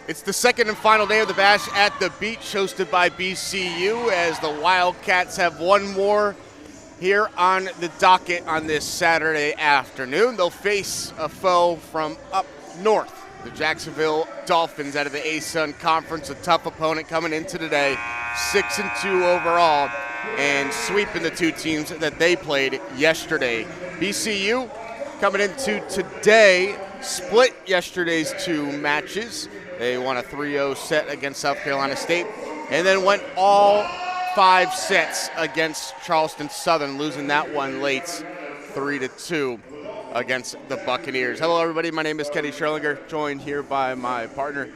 It's the second and final day of the Bash at the Beach, hosted by BCU, as the Wildcats have one more here on the docket on this Saturday afternoon. They'll face a foe from up north, the Jacksonville Dolphins out of the ASUN Conference, a tough opponent coming into today, 6-2 overall, and sweeping the two teams that they played yesterday. BCU coming into today, split yesterday's two matches. They won a 3-0 set against South Carolina State, and then went all 5 sets against Charleston Southern, losing that one late 3-2 against the Buccaneers. Hello, everybody. My name is Kenny Scherlinger, joined here by my partner,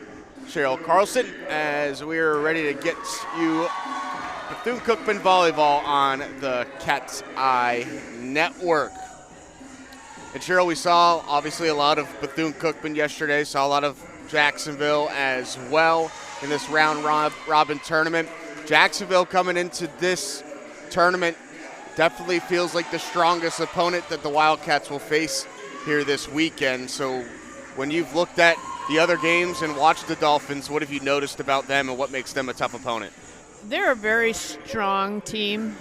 Cheryl Carlson, as we are ready to get you Bethune-Cookman Volleyball on the CatEye Network. And Cheryl, we saw obviously a lot of Bethune-Cookman yesterday, saw a lot of Jacksonville as well in this round robin tournament. Jacksonville coming into this tournament definitely feels like the strongest opponent that the Wildcats will face here this weekend. So when you've looked at the other games and watched the Dolphins, what have you noticed about them and what makes them a tough opponent? They're a very strong team.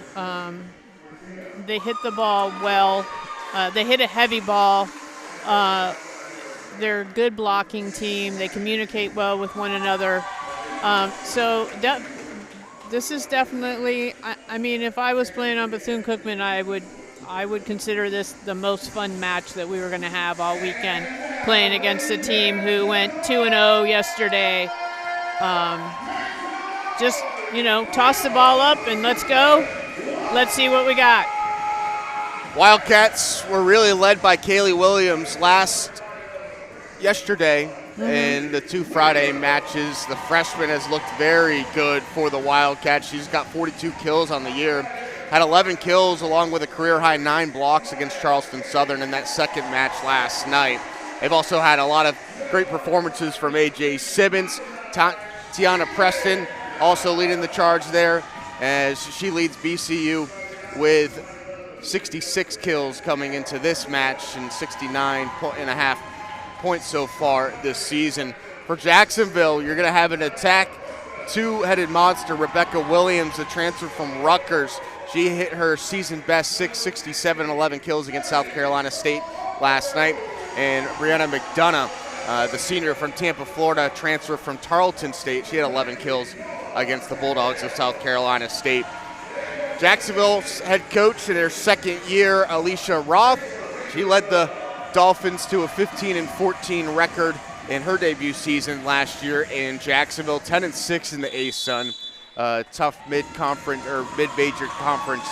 They hit the ball well. They hit a heavy ball. They're a good blocking team. They communicate well with one another. This is definitely, I mean, if I was playing on Bethune-Cookman, I would consider this the most fun match that we were going to have all weekend, playing against a team who went 2-0 yesterday. Just, toss the ball up and let's go. Let's see what we got. Wildcats were really led by Kaylee Williams yesterday in the 2 Friday matches. The freshman has looked very good for the Wildcats. She's got 42 kills on the year, had 11 kills along with a career-high 9 blocks against Charleston Southern in that second match last night. They've also had a lot of great performances from A.J. Simmons. Tiana Preston also leading the charge there, as she leads BCU with 66 kills coming into this match and 69.5 points so far this season. For Jacksonville, you're going to have an attack, two-headed monster, Rebecca Williams, a transfer from Rutgers. She hit her season best 667 11 kills against South Carolina State last night. And Brianna McDonough, the senior from Tampa, Florida, transfer from Tarleton State. She had 11 kills against the Bulldogs of South Carolina State. Jacksonville's head coach in their second year, Alicia Roth, she led the Dolphins to a 15-14 record in her debut season last year in Jacksonville, 10-6 in the ASUN, tough mid-conference or mid-major conference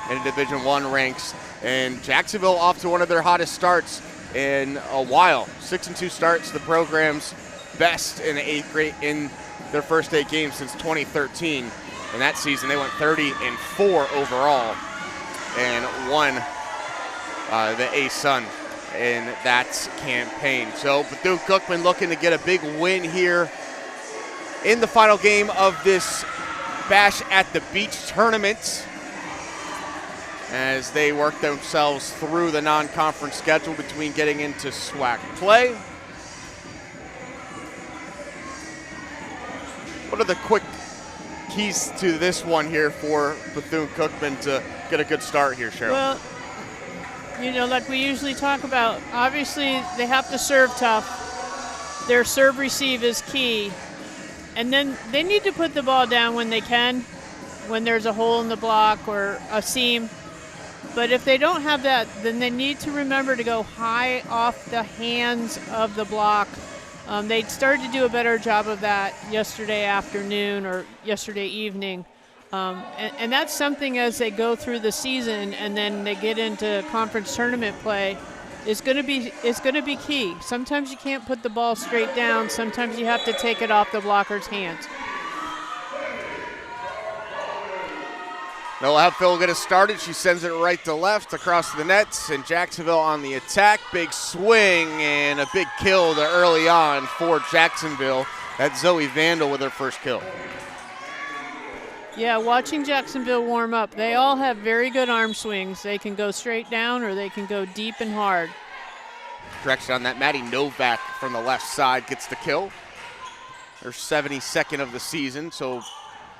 in Division I ranks. And Jacksonville off to one of their hottest starts in a while. 6-2 starts, the program's best in in their first 8 games since 2013. In that season, they went 30-4 overall and won the ASUN in that campaign. So Bethune-Cookman looking to get a big win here in the final game of this Bash at the Beach tournament as they work themselves through the non-conference schedule between getting into SWAC play. What are the quick keys to this one here for Bethune-Cookman to get a good start here, Cheryl? Well, like we usually talk about, obviously they have to serve tough. Their serve receive is key. And then they need to put the ball down when they can, when there's a hole in the block or a seam. But if they don't have that, then they need to remember to go high off the hands of the block. They started to do a better job of that yesterday afternoon or yesterday evening. And that's something as they go through the season and then they get into conference tournament play is going to be key. Sometimes you can't put the ball straight down. Sometimes you have to take it off the blocker's hands. They'll have Phil get it started. She sends it right to left across the nets, and Jacksonville on the attack. Big swing and a big kill early on for Jacksonville. That's Zoe Vandal with her first kill. Yeah, watching Jacksonville warm up, they all have very good arm swings. They can go straight down or they can go deep and hard. Direction on that, Maddie Novak from the left side gets the kill. Her 72nd of the season, so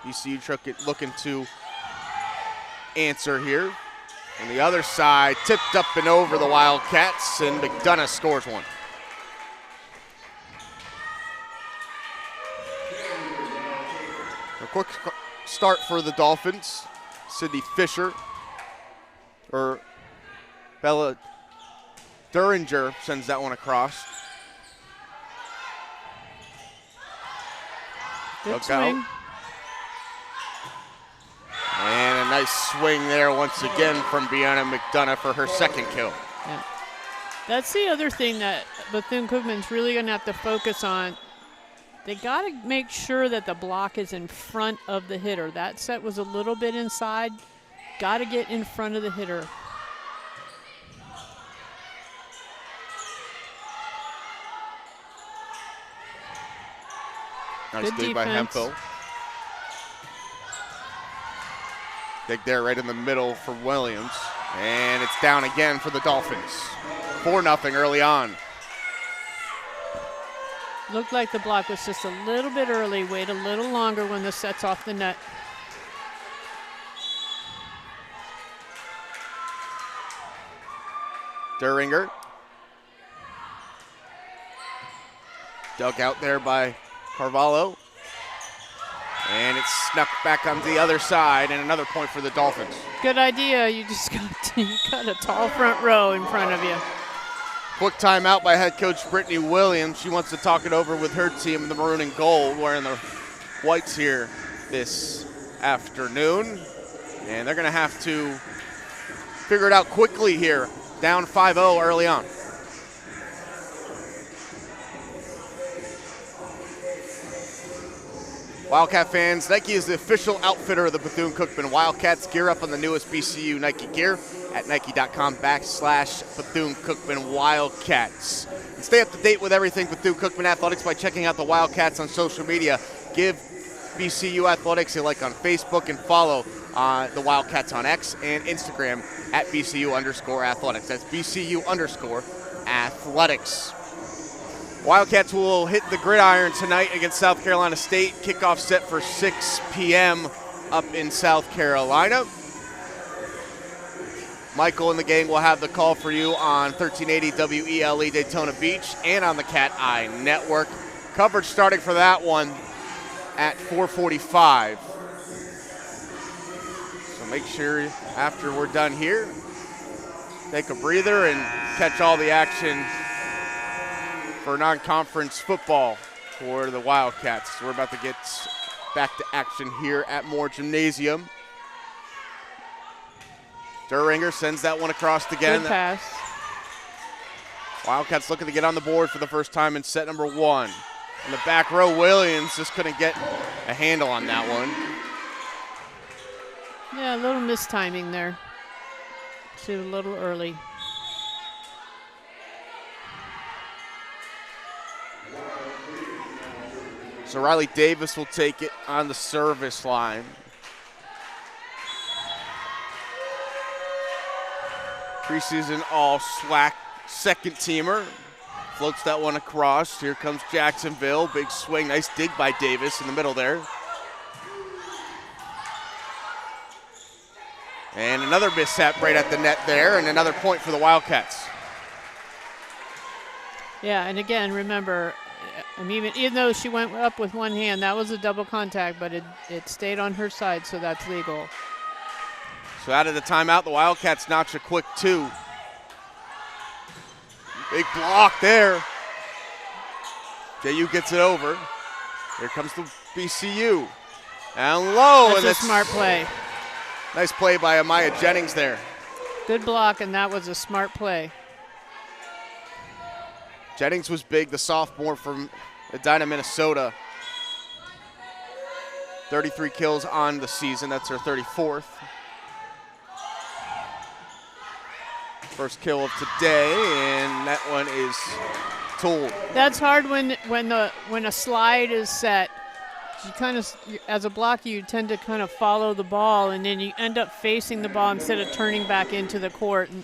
BCU looking to answer here. On the other side, tipped up and over the Wildcats, and McDonough scores one. A quick start for the Dolphins. Sydney Fisher, or Bella Duringer sends that one across. Good swing. And a nice swing there once again from Brianna McDonough for her second kill. Yeah. That's the other thing that Bethune-Cookman's really going to have to focus on. They got to make sure that the block is in front of the hitter. That set was a little bit inside. Got to get in front of the hitter. Nice dig by Hemphill. Dig there right in the middle for Williams. And it's down again for the Dolphins. 4-0 early on. Looked like the block was just a little bit early. Wait a little longer when the set's off the net. Duringer. Dug out there by Carvalho. And it's snuck back onto the other side, and another point for the Dolphins. Good idea. You just got a tall front row in front of you. Quick timeout by head coach Brittany Williams. She wants to talk it over with her team, the maroon and gold, wearing the whites here this afternoon. And they're going to have to figure it out quickly here. Down 5-0 early on. Wildcat fans, Nike is the official outfitter of the Bethune-Cookman Wildcats. Gear up on the newest BCU Nike gear at nike.com/Bethune-Cookman Wildcats. And stay up to date with everything Bethune-Cookman Athletics by checking out the Wildcats on social media. Give BCU Athletics a like on Facebook and follow the Wildcats on X and Instagram at BCU_Athletics. That's BCU_Athletics. Wildcats will hit the gridiron tonight against South Carolina State. Kickoff set for 6 p.m. up in South Carolina. Michael and the gang will have the call for you on 1380 WELE Daytona Beach and on the CatEye Network. Coverage starting for that one at 4:45. So make sure after we're done here, take a breather and catch all the action for non-conference football for the Wildcats. We're about to get back to action here at Moore Gymnasium. Duringer sends that one across again. Good pass. Wildcats looking to get on the board for the first time in set number 1. In the back row, Williams just couldn't get a handle on that one. Yeah, a little mistiming there. She was a little early. So Riley Davis will take it on the service line. Preseason all-SWAC second teamer. Floats that one across. Here comes Jacksonville. Big swing. Nice dig by Davis in the middle there. And another mishap right at the net there, and another point for the Wildcats. Yeah, and again, remember, I mean, even though she went up with one hand, that was a double contact, but it stayed on her side, so that's legal. So out of the timeout, the Wildcats notch a quick 2. Big block there. JU gets it over. Here comes the BCU. And low. That's a smart play. Nice play by Amaya Jennings there. Good block, and that was a smart play. Jennings was big, the sophomore from Edina, Minnesota. 33 kills on the season. That's her 34th. First kill of today, and that one is tooled. That's hard when a slide is set. You kind of, as a blocker, you tend to kind of follow the ball, and then you end up facing the ball instead of turning back into the court, and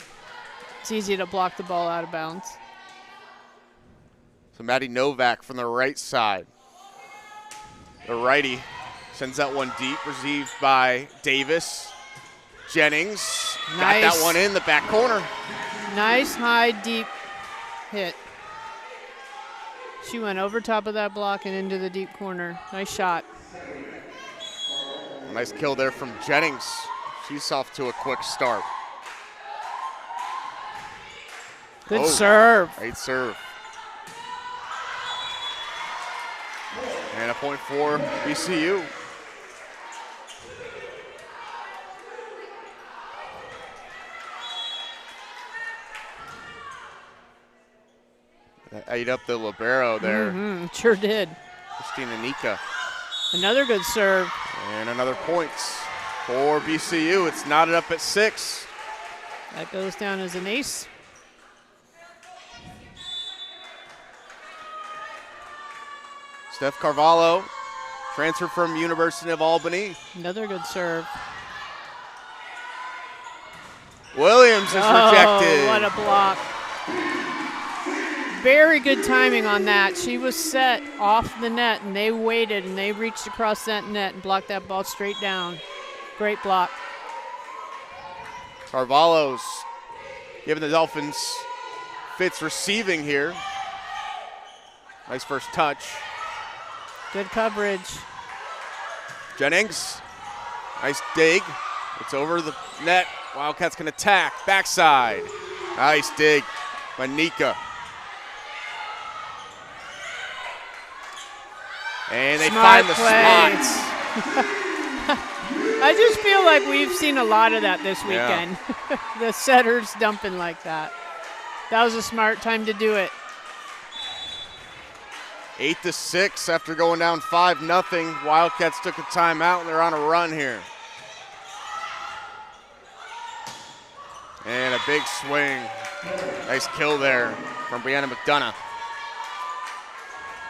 it's easy to block the ball out of bounds. So Maddie Novak from the right side. The righty sends that one deep, received by Davis. Jennings got that one in the back corner. Nice high, deep hit. She went over top of that block and into the deep corner. Nice shot. Nice kill there from Jennings. She's off to a quick start. Good serve. Great serve. And a point for BCU. That ate up the libero there. Sure did. Christina Nika. Another good serve. And another points for BCU. It's knotted up at 6. That goes down as an ace. Steph Carvalho, transferred from University of Albany. Another good serve. Williams is rejected. What a block. Very good timing on that. She was set off the net, and they waited, and they reached across that net and blocked that ball straight down. Great block. Carvalho's giving the Dolphins fits receiving here. Nice first touch. Good coverage. Jennings, nice dig. It's over the net. Wildcats can attack. Backside. Nice dig by Nika. And they find the spots. I just feel like we've seen a lot of that this weekend. Yeah. The setters dumping like that. That was a smart time to do it. 8-6 after going down 5-0. Wildcats took a timeout and they're on a run here. And a big swing. Nice kill there from Brianna McDonough.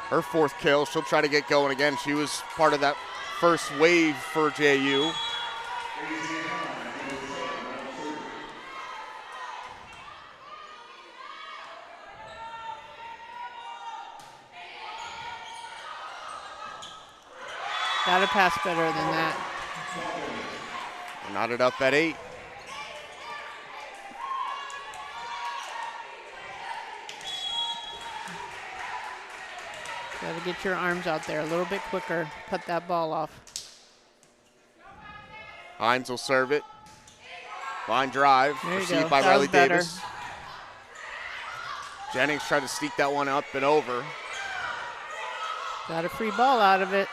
Her 4th kill. She'll try to get going again. She was part of that first wave for JU. Gotta pass better than that. Knotted up at 8. Gotta get your arms out there a little bit quicker. Cut that ball off. Hines will serve it. Line drive. Received by that Riley Davis. Jennings tried to sneak that one up and over. Got a free ball out of it.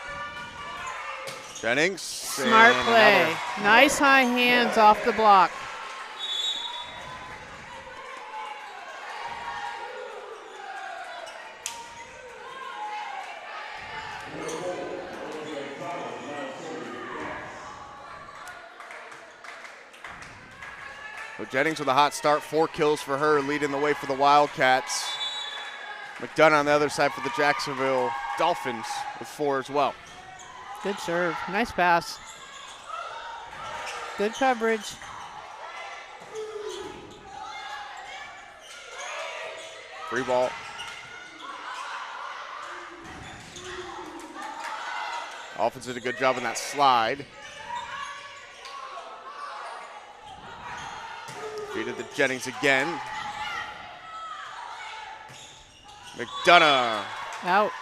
Jennings. Smart play. Another. Nice high hands off the block. So Jennings with a hot start, 4 kills for her, leading the way for the Wildcats. McDonough on the other side for the Jacksonville Dolphins with 4 as well. Good serve. Nice pass. Good coverage. Free ball. Offense did a good job in that slide. Feeded to Jennings again. McDonough. Out.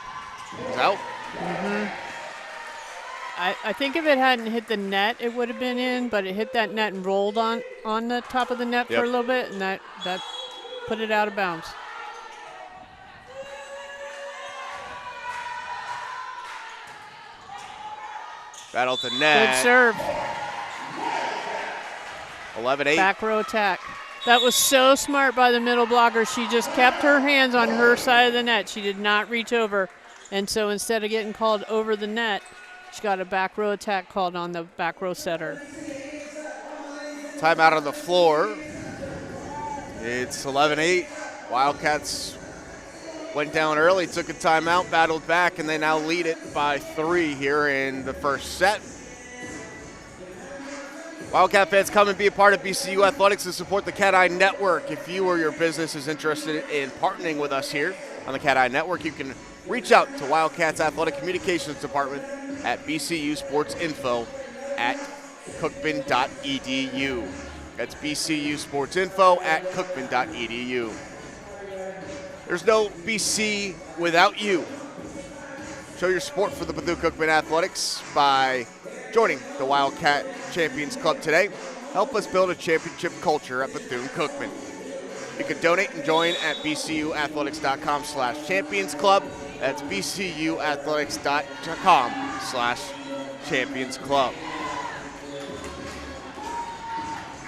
He's out. I think if it hadn't hit the net, it would have been in, but it hit that net and rolled on the top of the net for a little bit, and that put it out of bounds. Battle at the net. Good serve. 11-8. Back row attack. That was so smart by the middle blocker. She just kept her hands on her side of the net. She did not reach over. And so instead of getting called over the net, she got a back row attack called on the back row setter. Timeout on the floor. It's 11-8. Wildcats went down early, took a timeout, battled back, and they now lead it by 3 here in the first set. Wildcat fans, come and be a part of BCU Athletics and support the CatEye Network. If you or your business is interested in partnering with us here on the CatEye Network, you can reach out to Wildcats Athletic Communications Department at bcusportsinfo@cookman.edu. That's bcusportsinfo@cookman.edu. There's no BC without you. Show your support for the Bethune-Cookman Athletics by joining the Wildcat Champions Club today. Help us build a championship culture at Bethune-Cookman. You can donate and join at bcuathletics.com/champions club. That's bcuathletics.com/champions club.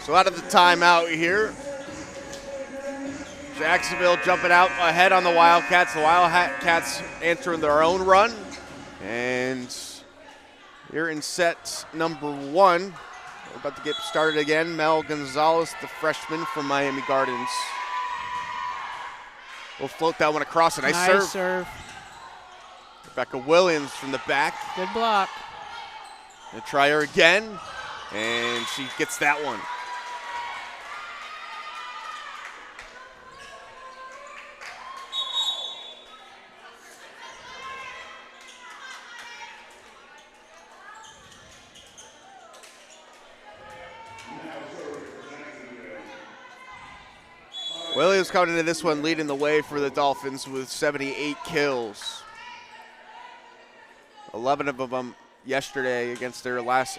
So out of the timeout here, Jacksonville jumping out ahead on the Wildcats. The Wildcats answering their own run. And here in set number 1, we're about to get started again. Mel Gonzalez, the freshman from Miami Gardens, will float that one across. A nice serve. Rebecca Williams from the back. Good block. Gonna try her again, and she gets that one. Williams coming into this one leading the way for the Dolphins with 78 kills. 11 of them yesterday against their last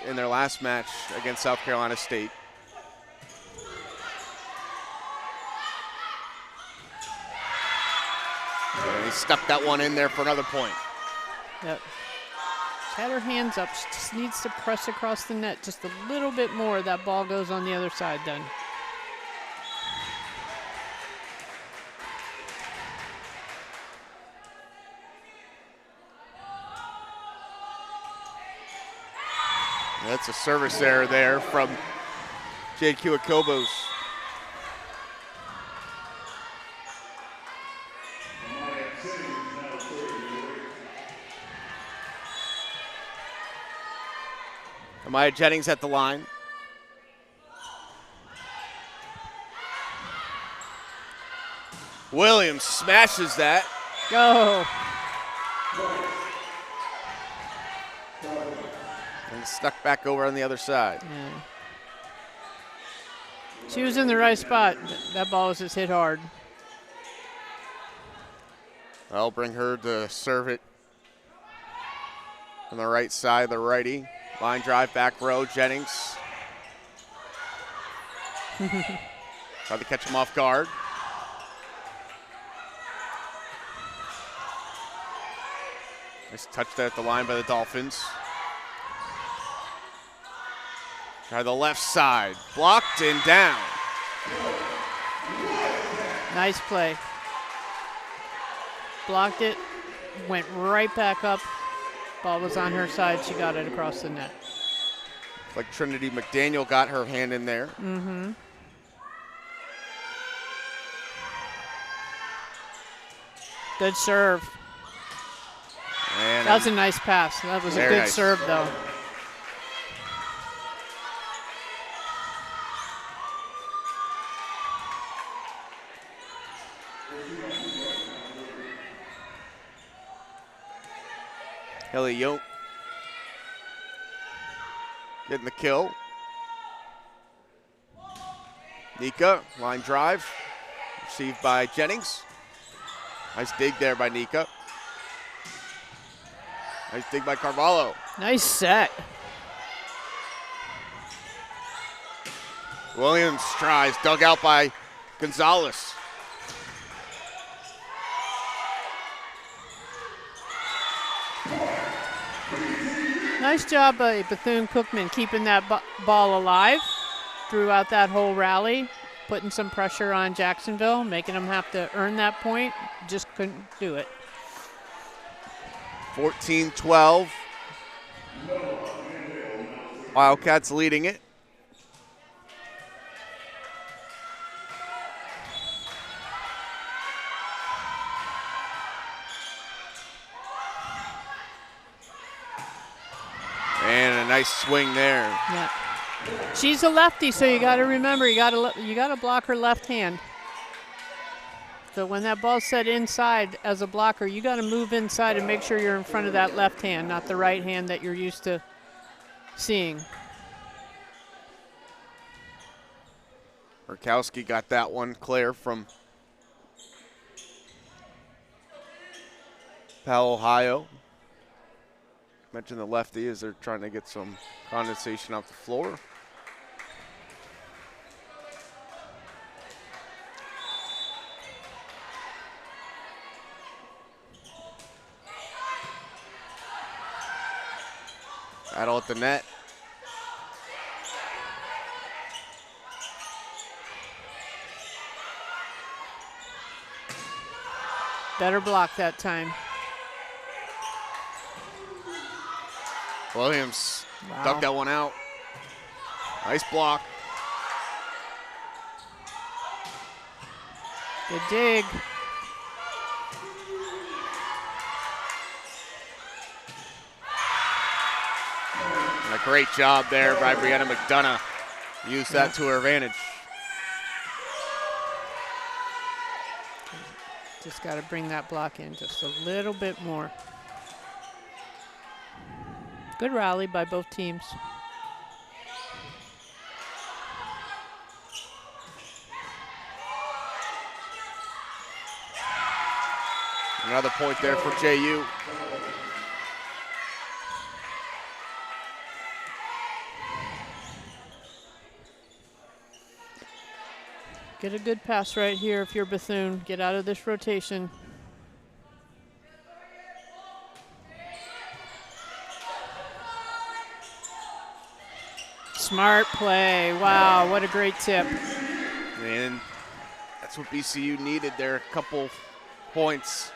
match against South Carolina State. And he stuck that one in there for another point. Yep. She had her hands up. She just needs to press across the net just a little bit more. That ball goes on the other side then. That's a service error there from JQ Akobos. Amaya Jennings at the line. Williams smashes that. Go. And stuck back over on the other side. Yeah. She was in the right spot. That ball was just hit hard. I'll bring her to serve it on the right side, the righty. Line drive, back row, Jennings. Tried to catch him off guard. Nice touch there at the line by the Dolphins. Try the left side, blocked and down. Nice play. Blocked it, went right back up. Ball was on her side. She got it across the net. Like Trinity McDaniel got her hand in there. Mm-hmm. Good serve. And that was a nice pass. That was a good nice serve, though. Kelly Yoke getting the kill. Nika, line drive, received by Jennings. Nice dig there by Nika. Nice dig by Carvalho. Nice set. Williams tries, dug out by Gonzalez. Nice job by Bethune-Cookman keeping that ball alive throughout that whole rally, putting some pressure on Jacksonville, making them have to earn that point. Just couldn't do it. 14-12. Wildcats leading it. And a nice swing there. Yeah. She's a lefty, so you got to remember you got to block her left hand. So when that ball's set inside as a blocker, you got to move inside and make sure you're in front of that left hand, not the right hand that you're used to seeing. Murkowski got that one clear from Pal, Ohio. Mentioned the lefty as they're trying to get some condensation off the floor. Battle at the net. Better block that time. Williams Wow. dug that one out. Nice block. Good dig. And a great job there by Brianna McDonough. Used that to her advantage. Just got to bring that block in just a little bit more. Good rally by both teams. Another point there for JU. Get a good pass right here if you're Bethune. Get out of this rotation. Smart play. Wow, what a great tip. And that's what BCU needed there. A couple points.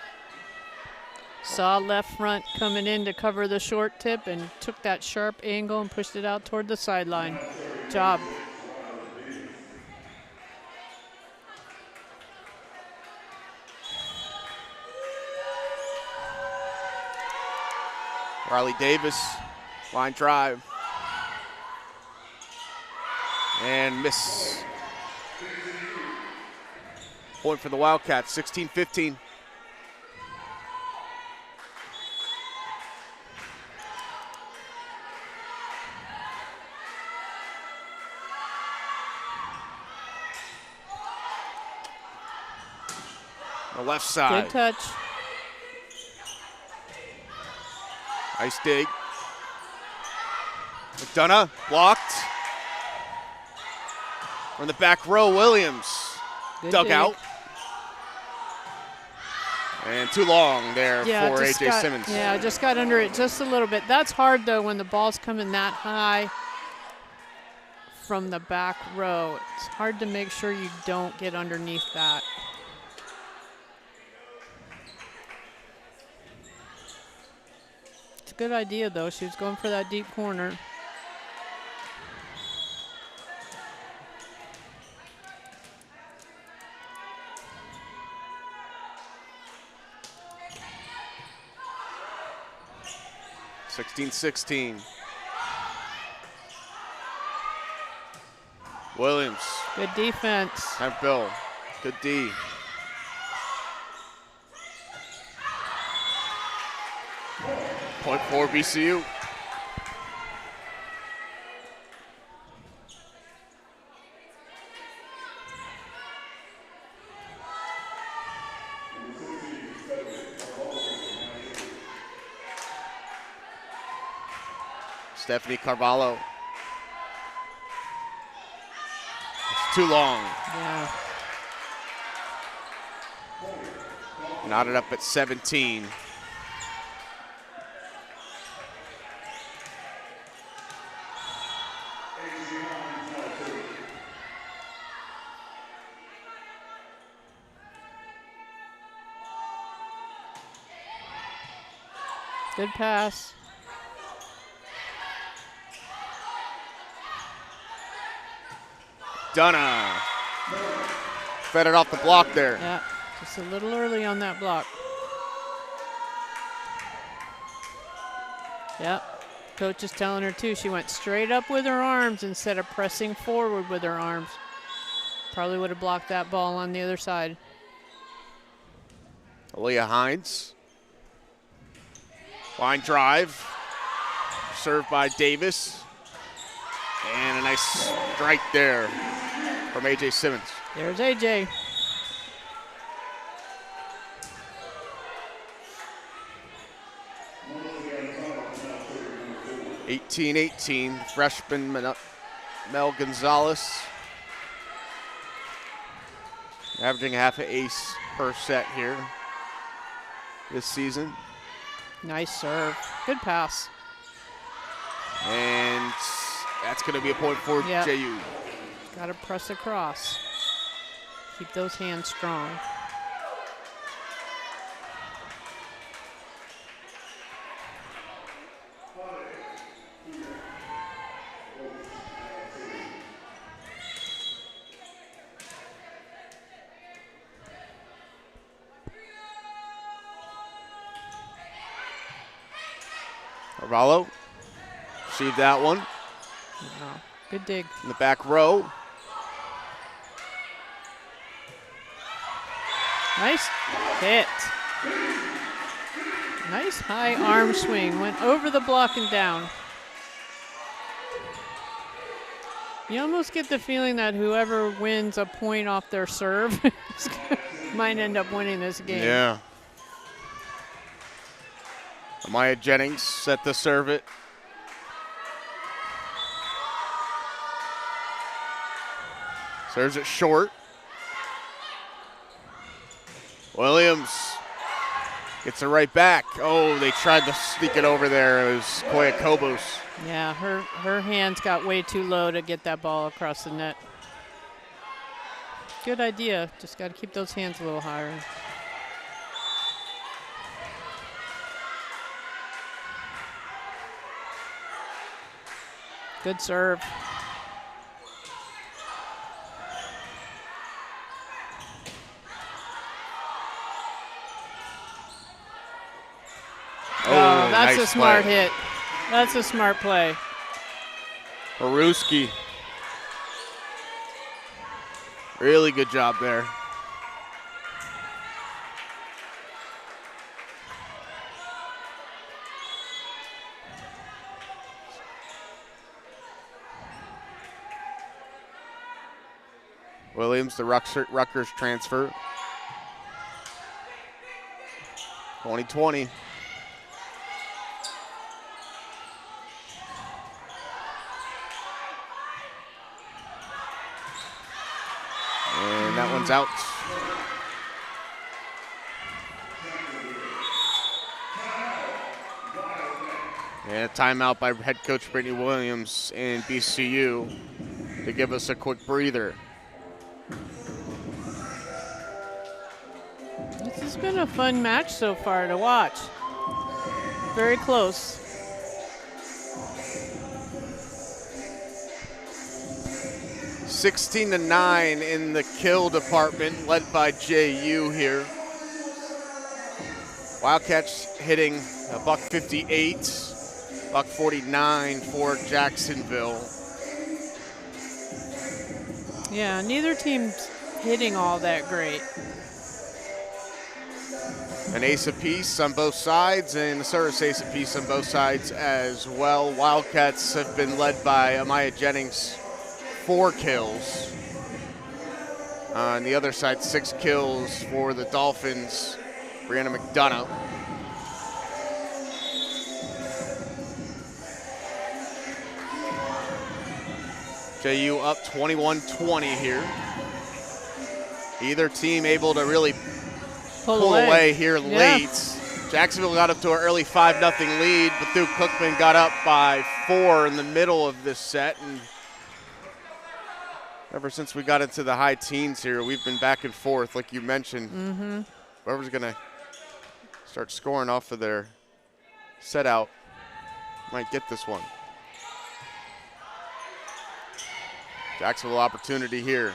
Saw left front coming in to cover the short tip and took that sharp angle and pushed it out toward the sideline. Job. Riley Davis, line drive. And miss. Point for the Wildcats, 16-15. The left side. Good touch. Nice dig. McDonough blocked. From the back row, Williams Good dug dig. out. And too long there for just A.J. Simmons. Yeah, just got under it just a little bit. That's hard, though, when the ball's coming that high from the back row. It's hard to make sure you don't get underneath that. It's a good idea, though. She was going for that deep corner. 16-16. Williams. Good defense. Hemphill. Good D. Point for BCU. Stephanie Carvalho. It's too long. Yeah. Knotted up at 17. Good pass. Dunna. Fed it off the block there. Yeah, just a little early on that block. Yep. Coach is telling her, too. She went straight up with her arms instead of pressing forward with her arms. Probably would have blocked that ball on the other side. Aaliyah Hines. Line drive. Served by Davis. And a nice strike there from A.J. Simmons. There's A.J. (18-18), freshman Mel Gonzalez. Averaging half an ace per set here this season. Nice serve. Good pass. And that's going to be a point for JU. Got to press across. Keep those hands strong. Arvalo received that one. Wow. Good dig. In the back row. Nice hit. Nice high arm swing. Went over the block and down. You almost get the feeling that whoever wins a point off their serve might end up winning this game. Yeah. Amaya Jennings set to serve it. Serves it short. Williams gets it right back. Oh, they tried to sneak it over there. It was Koya Kobos. Yeah, her hands got way too low to get that ball across the net. Good idea. Just got to keep those hands a little higher. Good serve. Oh, that's nice a smart play. hit. That's a smart play. Haruski. Really good job there. Williams, the Rutgers transfer. 2020. And that one's out. And a timeout by head coach Brittany Williams in BCU to give us a quick breather. This has been a fun match so far to watch. Very close. (16-9) in the kill department, led by JU here. Wildcats hitting a $158, $149 for Jacksonville. Yeah, neither team's hitting all that great. An ace apiece on both sides, and a service ace apiece on both sides as well. Wildcats have been led by Amaya Jennings, 4 kills. On the other side, 6 kills for the Dolphins, Brianna McDonough. JU up 21-20 here. Either team able to really pull away here late. Jacksonville got up to an early 5-0 lead. Bethune-Cookman got up by 4 in the middle of this set. And ever since we got into the high teens here, we've been back and forth, like you mentioned. Whoever's going to start scoring off of their set out might get this one. Jacksonville opportunity here.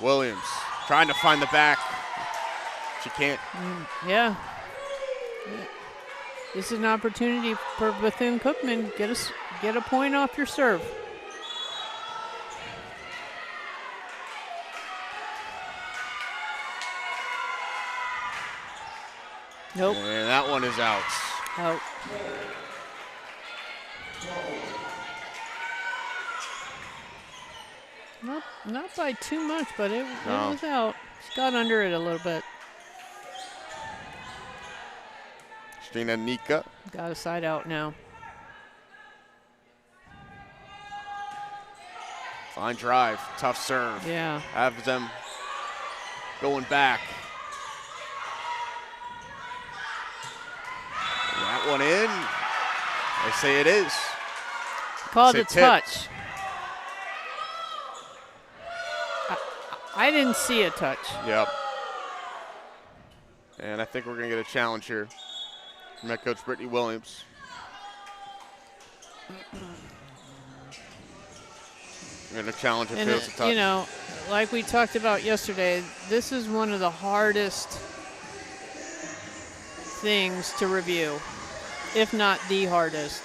Williams trying to find the back. She can't. Yeah. This is an opportunity for Bethune-Cookman. Get a point off your serve. Nope. And that one is out. Out. Not by too much, but it was out. She got under it a little bit. Christina Nika. Got a side out now. Fine drive, tough serve. Yeah. Have them going back. That one in. They say it is. Called a tipped. touch. I didn't see a touch. Yep. And I think we're going to get a challenge here from head coach Brittany Williams. We're going to challenge if it's a touch. You know, like we talked about yesterday, this is one of the hardest things to review, if not the hardest.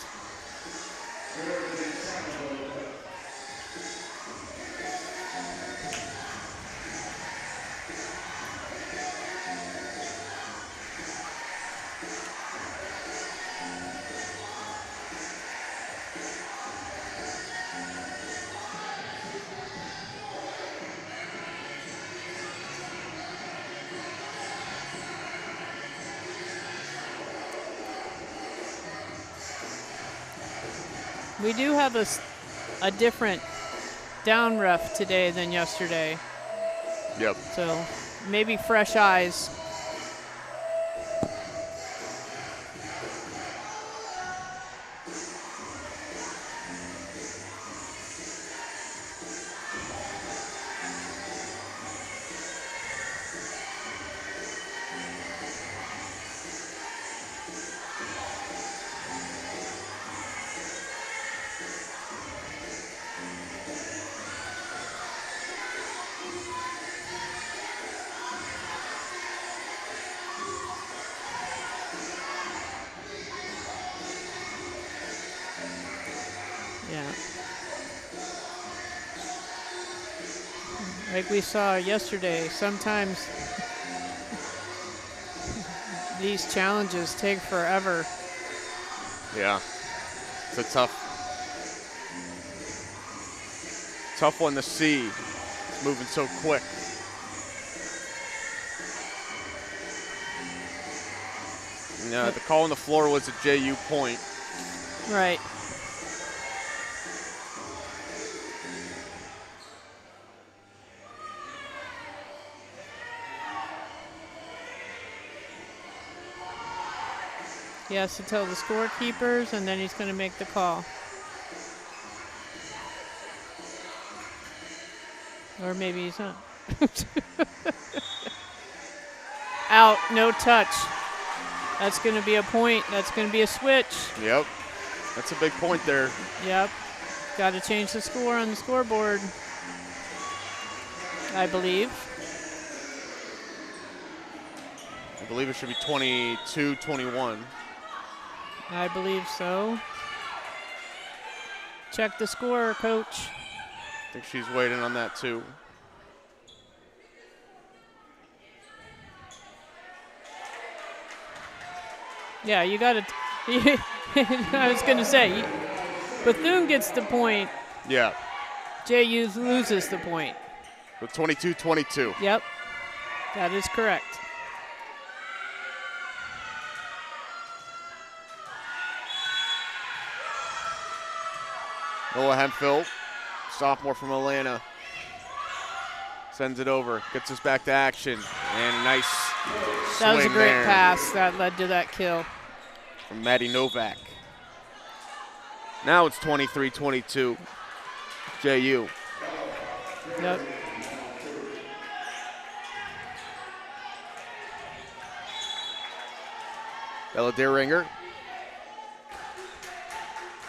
We do have a different down ref today than yesterday. Yep. So maybe fresh eyes. Yeah. Like we saw yesterday, sometimes these challenges take forever. Yeah. It's a tough one to see. It's moving so quick. No, the call on the floor was a JU point. Right. He has to tell the scorekeepers, and then he's going to make the call. Or maybe he's not. Out, no touch. That's going to be a point. That's going to be a switch. Yep. That's a big point there. Yep. Got to change the score on the scoreboard, I believe. I believe it should be 22-21. I believe so. Check the score, coach. I think she's waiting on that too. Yeah, you got to. I was going to say, Bethune gets the point. Yeah. JU loses the point. With 22-22. Yep, that is correct. Noah Hemphill, sophomore from Atlanta, sends it over, gets us back to action, and a nice That was a swing great there pass that led to that kill. from Maddie Novak. Now it's 23-22, JU. Yep. Bella Deeringer,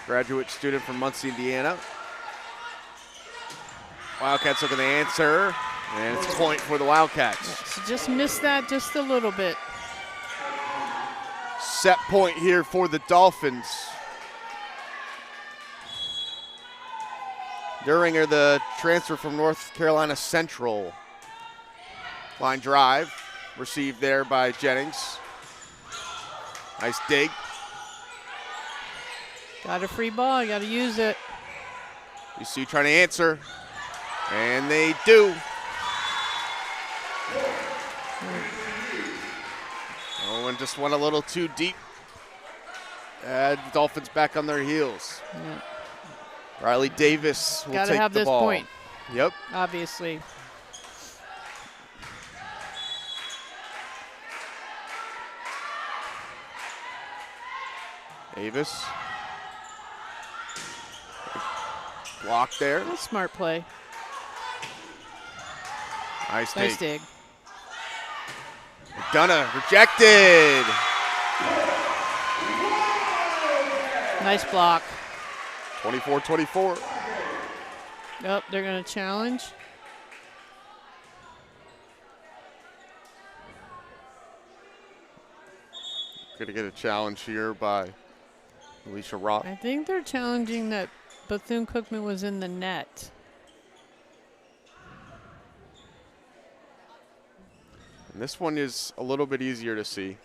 graduate student from Muncie, Indiana. Wildcats looking to answer, and it's a point for the Wildcats. She just missed that just a little bit. Set point here for the Dolphins. Deeringer, the transfer from North Carolina Central. Line drive, received there by Jennings. Nice dig. Got a free ball, you got to use it. BCU trying to answer, and they do. Owen just went a little too deep. The Dolphins back on their heels. Yeah. Riley Davis will Gotta take have the this ball. point. Yep. Obviously. Davis. Block there. That's smart play. Nice Nice dig. dig. McDonough rejected. Nice block. 24-24. Yep, they're going to challenge. Going to get a challenge here by Alicia Rock. I think they're challenging that Bethune-Cookman was in the net. And this one is a little bit easier to see.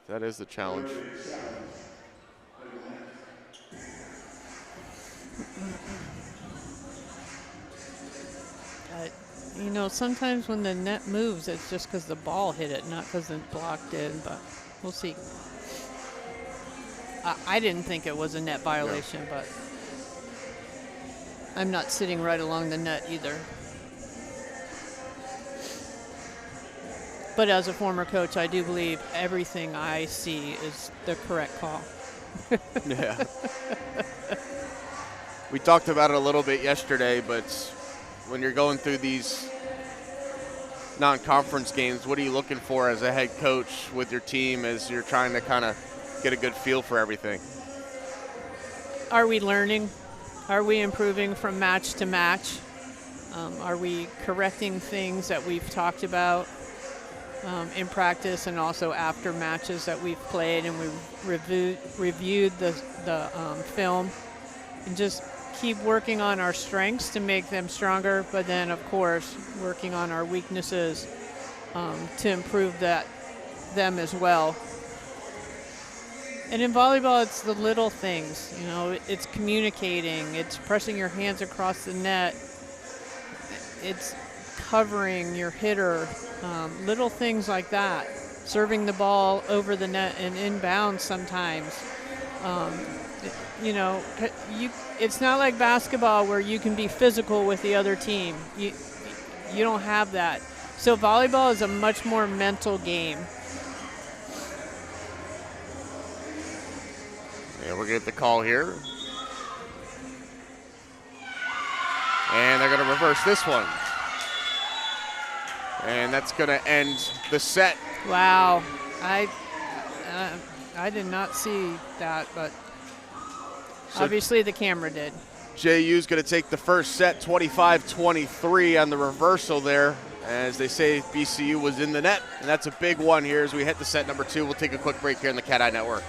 That is the challenge. You know, sometimes when the net moves, it's just because the ball hit it, not because the block did, but we'll see. I didn't think it was a net violation, but I'm not sitting right along the net either. But as a former coach, I do believe everything I see is the correct call. Yeah. We talked about it a little bit yesterday, but when you're going through these non-conference games, what are you looking for as a head coach with your team as you're trying to kind of get a good feel for everything? Are we learning? Are we improving from match to match? Are we correcting things that we've talked about in practice and also after matches that we've played, and we've reviewed the film, and just keep working on our strengths to make them stronger, but then of course working on our weaknesses to improve them as well. And in volleyball, it's the little things, you know, it's communicating, it's pressing your hands across the net, it's covering your hitter, little things like that. Serving the ball over the net and inbounds sometimes. You know, it's not like basketball where you can be physical with the other team. You don't have that. So volleyball is a much more mental game. Yeah, we're going to get the call here. And they're going to reverse this one. And that's going to end the set. Wow. I did not see that, but so obviously the camera did. JU's going to take the first set, 25-23 on the reversal there. As they say, BCU was in the net, and that's a big one here as we hit the set number 2. We'll take a quick break here on the CatEye Network.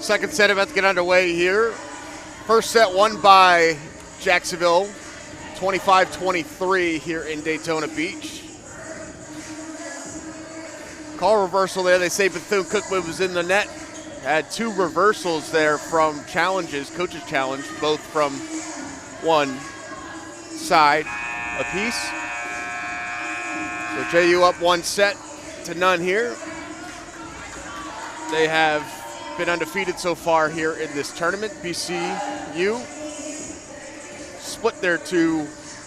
Second set about to get underway here. First set won by Jacksonville, 25-23 here in Daytona Beach. Call reversal there. They say Bethune-Cookman was in the net. Had 2 reversals there from challenges, coach's challenge, both from one side apiece. So JU up 1 set to none here. They have been undefeated so far here in this tournament. BCU split their 2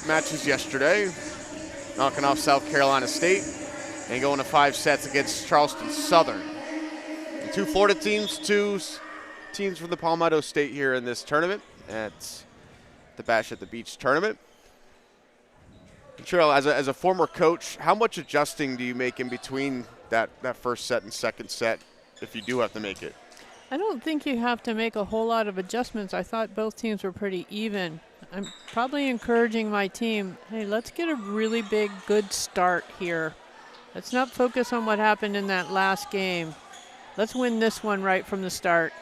matches yesterday, knocking off South Carolina State and going to 5 sets against Charleston Southern. And 2 Florida teams, 2 teams from the Palmetto State here in this tournament at the Bash at the Beach tournament. Cheryl, as a former coach, how much adjusting do you make in between that first set and second set if you do have to make it? I don't think you have to make a whole lot of adjustments. I thought both teams were pretty even. I'm probably encouraging my team, hey, let's get a really big, good start here. Let's not focus on what happened in that last game. Let's win this one right from the start.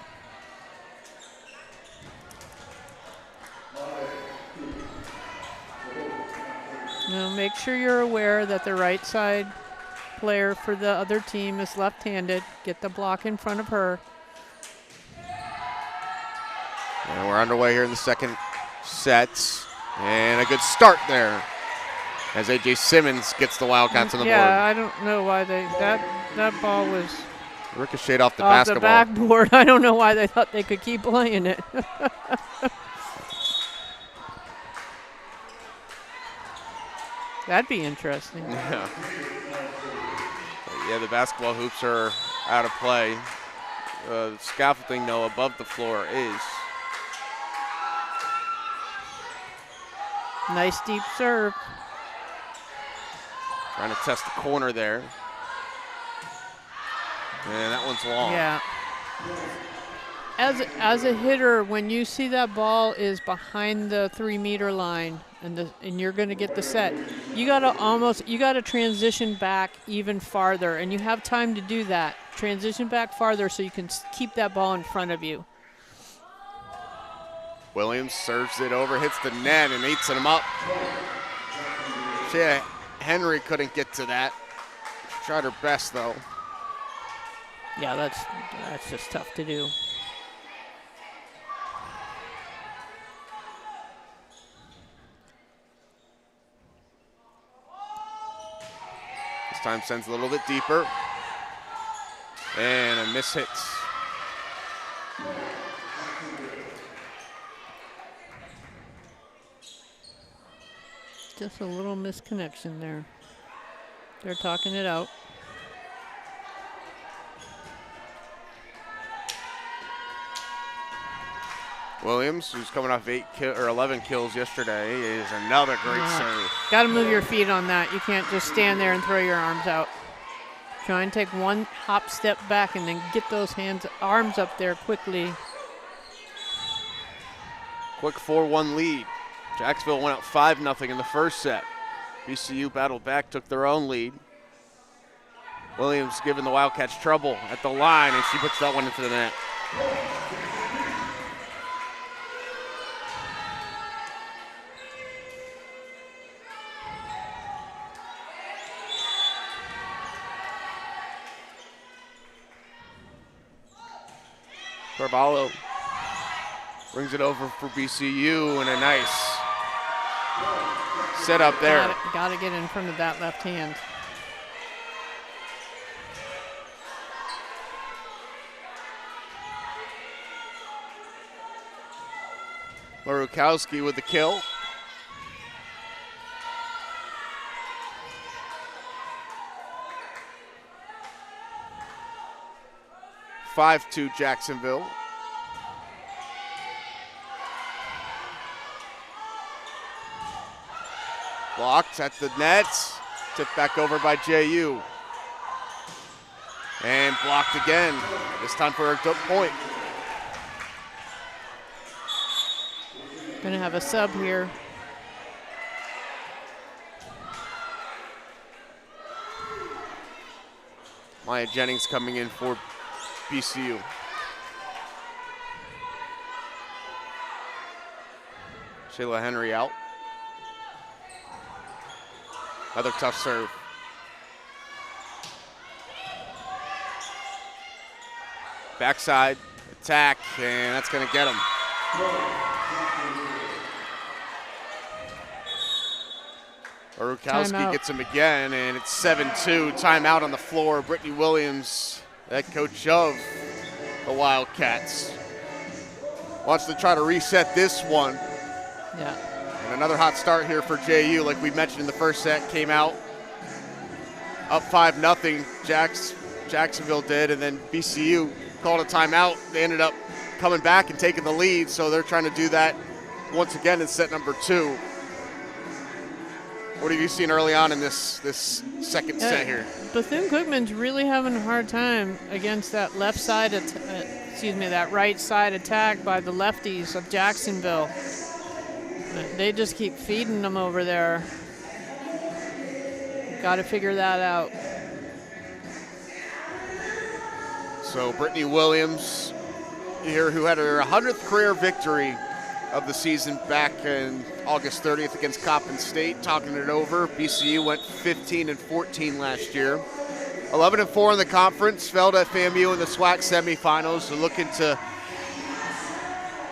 Now make sure you're aware that the right side player for the other team is left-handed. Get the block in front of her. And we're underway here in the second set. And a good start there as A.J. Simmons gets the Wildcats on the board. Yeah, I don't know why that ball was ricocheted off the basketball. The backboard. I don't know why they thought they could keep playing it. That'd be interesting. Yeah. Yeah, the basketball hoops are out of play. The scaffolding, though, above the floor is. Nice deep serve. Trying to test the corner there. And that one's long. Yeah. As a hitter, when you see that ball is behind the 3-meter line and you're going to get the set, you got to transition back even farther, and you have time to do that. Transition back farther so you can keep that ball in front of you. Williams serves it over, hits the net, and eats him up. Shea Henry couldn't get to that. She tried her best, though. Yeah, that's just tough to do. This time sends a little bit deeper. And a miss hits. Just a little misconnection there. They're talking it out. Williams, who's coming off 11 kills yesterday, is another great serve. Got to move your feet on that. You can't just stand there and throw your arms out. Try and take one hop step back and then get those arms up there quickly. Quick 4-1 lead. Jacksonville went out 5-0 in the first set. BCU battled back, took their own lead. Williams giving the Wildcats trouble at the line, and she puts that one into the net. Carvalho brings it over for BCU, and a nice set up there. Got to get in front of that left hand. Marukowski with the kill. (5-2) Jacksonville. Blocked at the nets. Tipped back over by JU. And blocked again. This time for a good point. Gonna have a sub here. Maya Jennings coming in for BCU. Shayla Henry out. Another tough serve. Backside attack, and that's going to get him. Orukowski gets him again, and it's 7-2. Timeout on the floor. Brittany Williams, head coach of the Wildcats, wants to try to reset this one. Yeah. And another hot start here for JU. Like we mentioned in the first set, came out up 5-0. Jacksonville did, and then BCU called a timeout. They ended up coming back and taking the lead, so they're trying to do that once again in set number 2. What have you seen early on in this second set here? Bethune-Cookman's really having a hard time against that left side, that right side attack by the lefties of Jacksonville. They just keep feeding them over there. Got to figure that out. So Brittany Williams here, who had her 100th career victory of the season back in August 30th against Coppin State, talking it over. BCU went 15-14 last year. 11-4 in the conference, fell to FAMU in the SWAC semifinals, so looking to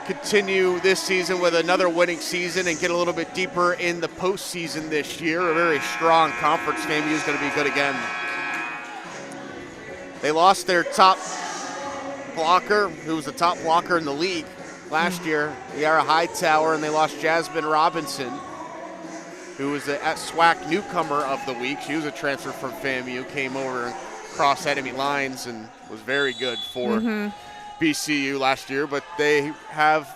continue this season with another winning season and get a little bit deeper in the postseason this year. A very strong conference. FAMU is going to be good again. They lost their top blocker, who was the top blocker in the league last year, Yara Hightower, and they lost Jasmine Robinson, who was the SWAC newcomer of the week. She was a transfer from FAMU, came over and crossed enemy lines and was very good for BCU last year. But they have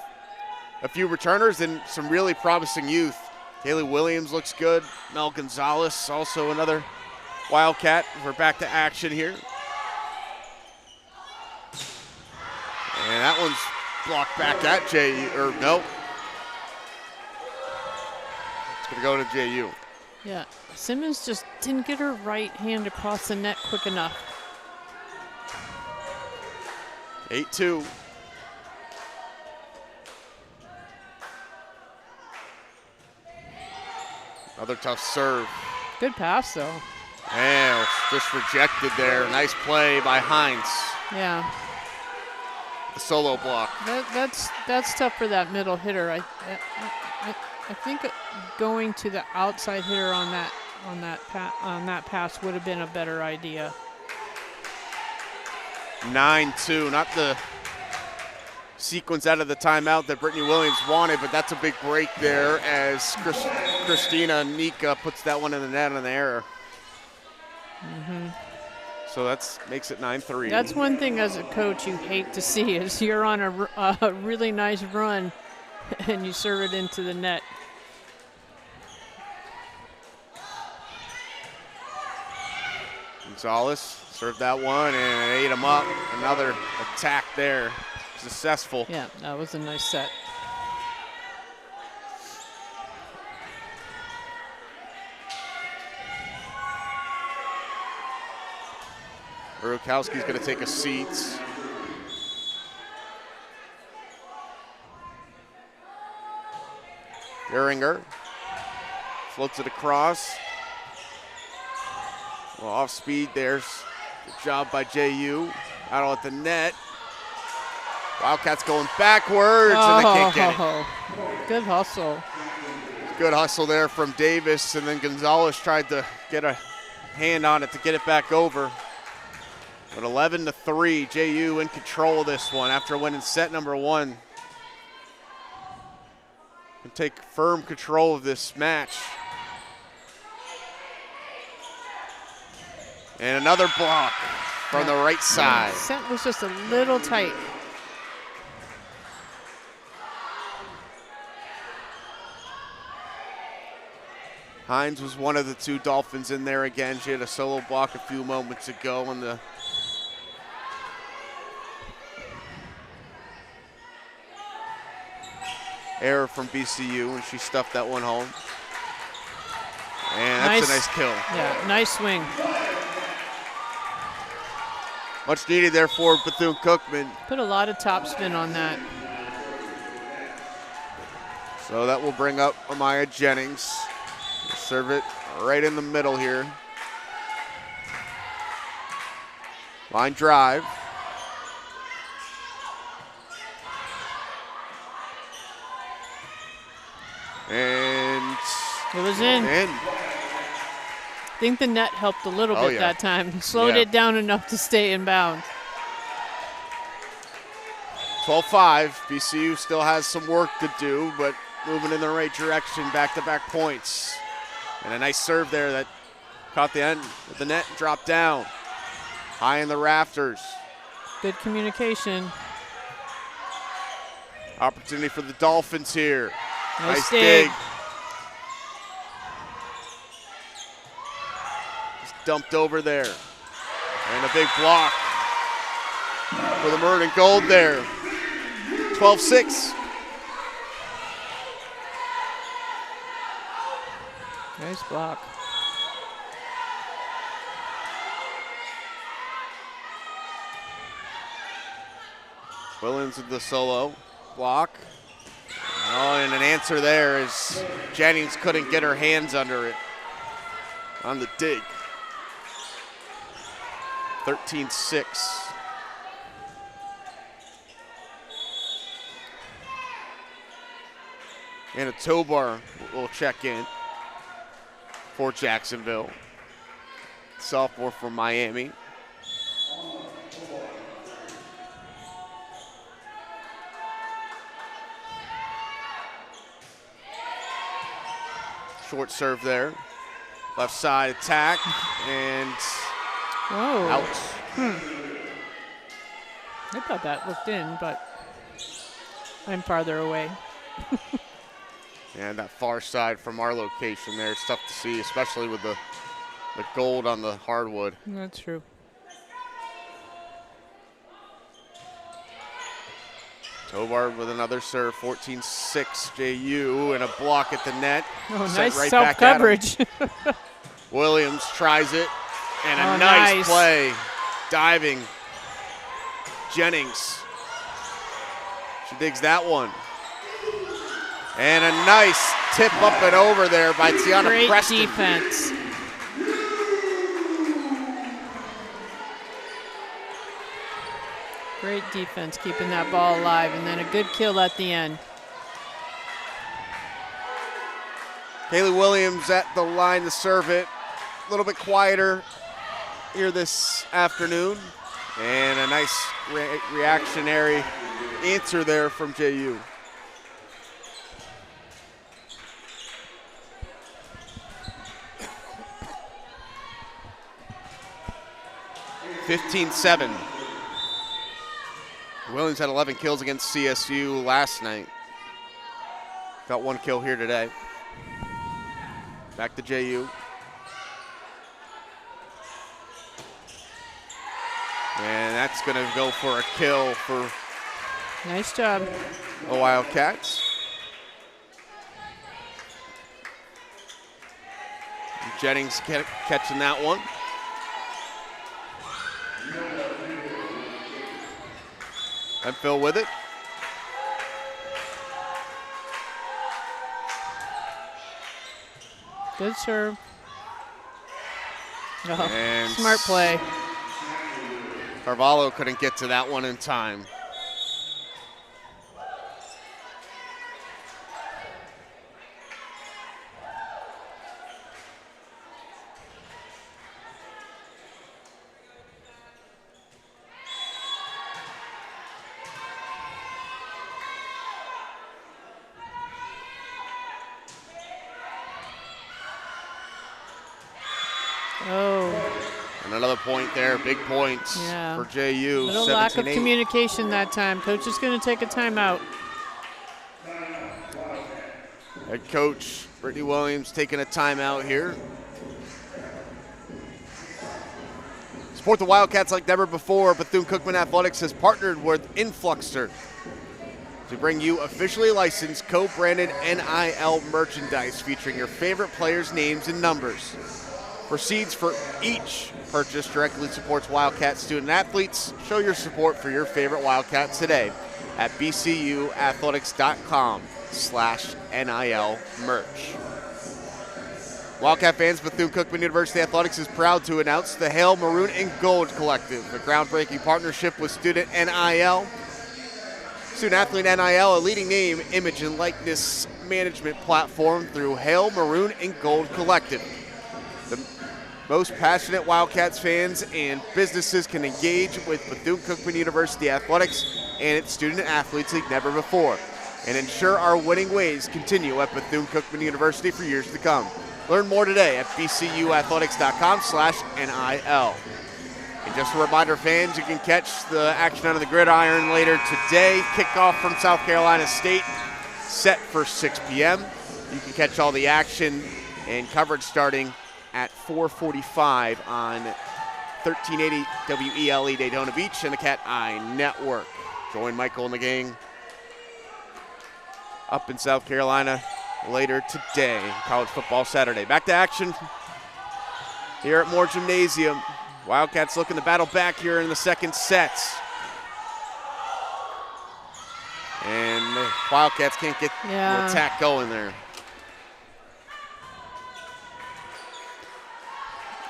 a few returners and some really promising youth. Kaylee Williams looks good. Mel Gonzalez, also another Wildcat. We're back to action here. And that one's blocked back at JU, or nope. It's going to go to JU. Yeah, Simmons just didn't get her right hand across the net quick enough. 8-2. Another tough serve. Good pass, though. And just rejected there. Nice play by Hines. Yeah. The solo block. That's tough for that middle hitter. I think going to the outside hitter on that pass would have been a better idea. 9-2. Not the sequence out of the timeout that Brittany Williams wanted, but that's a big break there as Christina Nika puts that one in the net on the error. So that makes it 9-3. That's one thing as a coach you hate to see is you're on a really nice run and you serve it into the net. Gonzalez served that one and ate him up. Another attack there. Successful. Yeah, that was a nice set. Urukowski's going to take a seat. Geringer floats it across. Well, off speed there. Good job by JU. Out at the net. Wildcats going backwards, and they can't get it. Good hustle. Good hustle there from Davis, and then Gonzalez tried to get a hand on it to get it back over. But 11-3, JU in control of this one after winning set number 1. And take firm control of this match. And another block from the right side. Set was just a little tight. Hines was one of the two Dolphins in there again. She had a solo block a few moments ago in the error from BCU, and she stuffed that one home. And that's a nice kill. Yeah, nice swing. Much needed there for Bethune-Cookman. Put a lot of topspin on that. So that will bring up Amaya Jennings. Serve it right in the middle here. Line drive. And it was in. I think the net helped a little bit that time. Slowed it down enough to stay in bounds. 12-5. BCU still has some work to do, but moving in the right direction. Back-to-back points. And a nice serve there that caught the end of the net and dropped down. High in the rafters. Good communication. Opportunity for the Dolphins here. Nice dig. Just dumped over there. And a big block for the Maroon and Gold there. 12-6. Nice block. Williams with the solo block. Oh, and an answer there as Jennings couldn't get her hands under it on the dig. 13-6. And a Tobar will check in for Jacksonville. Sophomore from Miami. Short serve there. Left side attack and out. I thought that looked in, but I'm farther away. And that far side from our location there, it's tough to see, especially with the gold on the hardwood. That's true. Tobar with another serve, 14-6 JU, and a block at the net. Oh, nice right self-coverage. Williams tries it, and a nice play. Diving. Jennings. She digs that one. And a nice tip up and over there by Tiana Preston. Great defense. Great defense, keeping that ball alive, and then a good kill at the end. Kaylee Williams at the line to serve it. A little bit quieter here this afternoon. And a nice reactionary answer there from JU. (15-7). Williams had 11 kills against CSU last night. Got one kill here today. Back to JU. And that's going to go for a kill for nice job. The Wildcats. Jennings catching that one. And Phil with it. Good serve. Oh, and smart play. Carvalho couldn't get to that one in time. And another point there, big points for JU. Little lack of communication that time. Coach is going to take a timeout. Head coach Brittany Williams taking a timeout here. Support the Wildcats like never before. Bethune-Cookman Athletics has partnered with Influxer to bring you officially licensed, co-branded NIL merchandise featuring your favorite players' names and numbers. Proceeds for each purchase directly supports Wildcat student athletes. Show your support for your favorite Wildcats today at bcuathletics.com. JUVolleyball.com/NIL merch. Wildcat fans, Bethune-Cookman University Athletics is proud to announce the Hail Maroon and Gold Collective, a groundbreaking partnership with Student NIL. Student Athlete NIL, a leading name, image, and likeness management platform through Hail Maroon and Gold Collective. The most passionate Wildcats fans and businesses can engage with Bethune-Cookman University Athletics and its Student Athletes like never before, and ensure our winning ways continue at Bethune-Cookman University for years to come. Learn more today at bcuathletics.com/NIL. And just a reminder, fans, you can catch the action on the gridiron later today. Kickoff from South Carolina State, set for 6 p.m. You can catch all the action and coverage starting at 4:45 on 1380 WELE Daytona Beach and the CatEye Network. Join Michael and the gang up in South Carolina later today, College Football Saturday. Back to action here at Moore Gymnasium. Wildcats looking to battle back here in the second sets. And the Wildcats can't get the attack going there.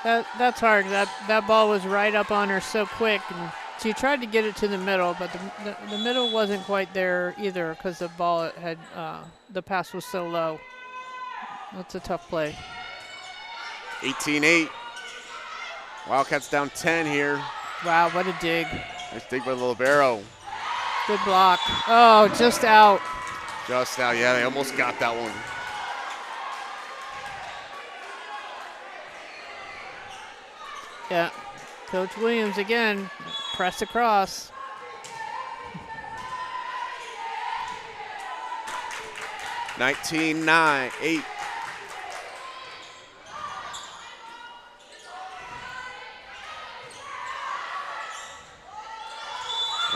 That's hard. That ball was right up on her so quick. And she tried to get it to the middle, but the middle wasn't quite there either because the ball had the pass was so low. That's a tough play. 18-8. Wildcats down 10 here. Wow, what a dig. Nice dig by the libero. Good block. Oh, just out. Just out, yeah, they almost got that one. Yeah, Coach Williams again, press across. (19-9, 8).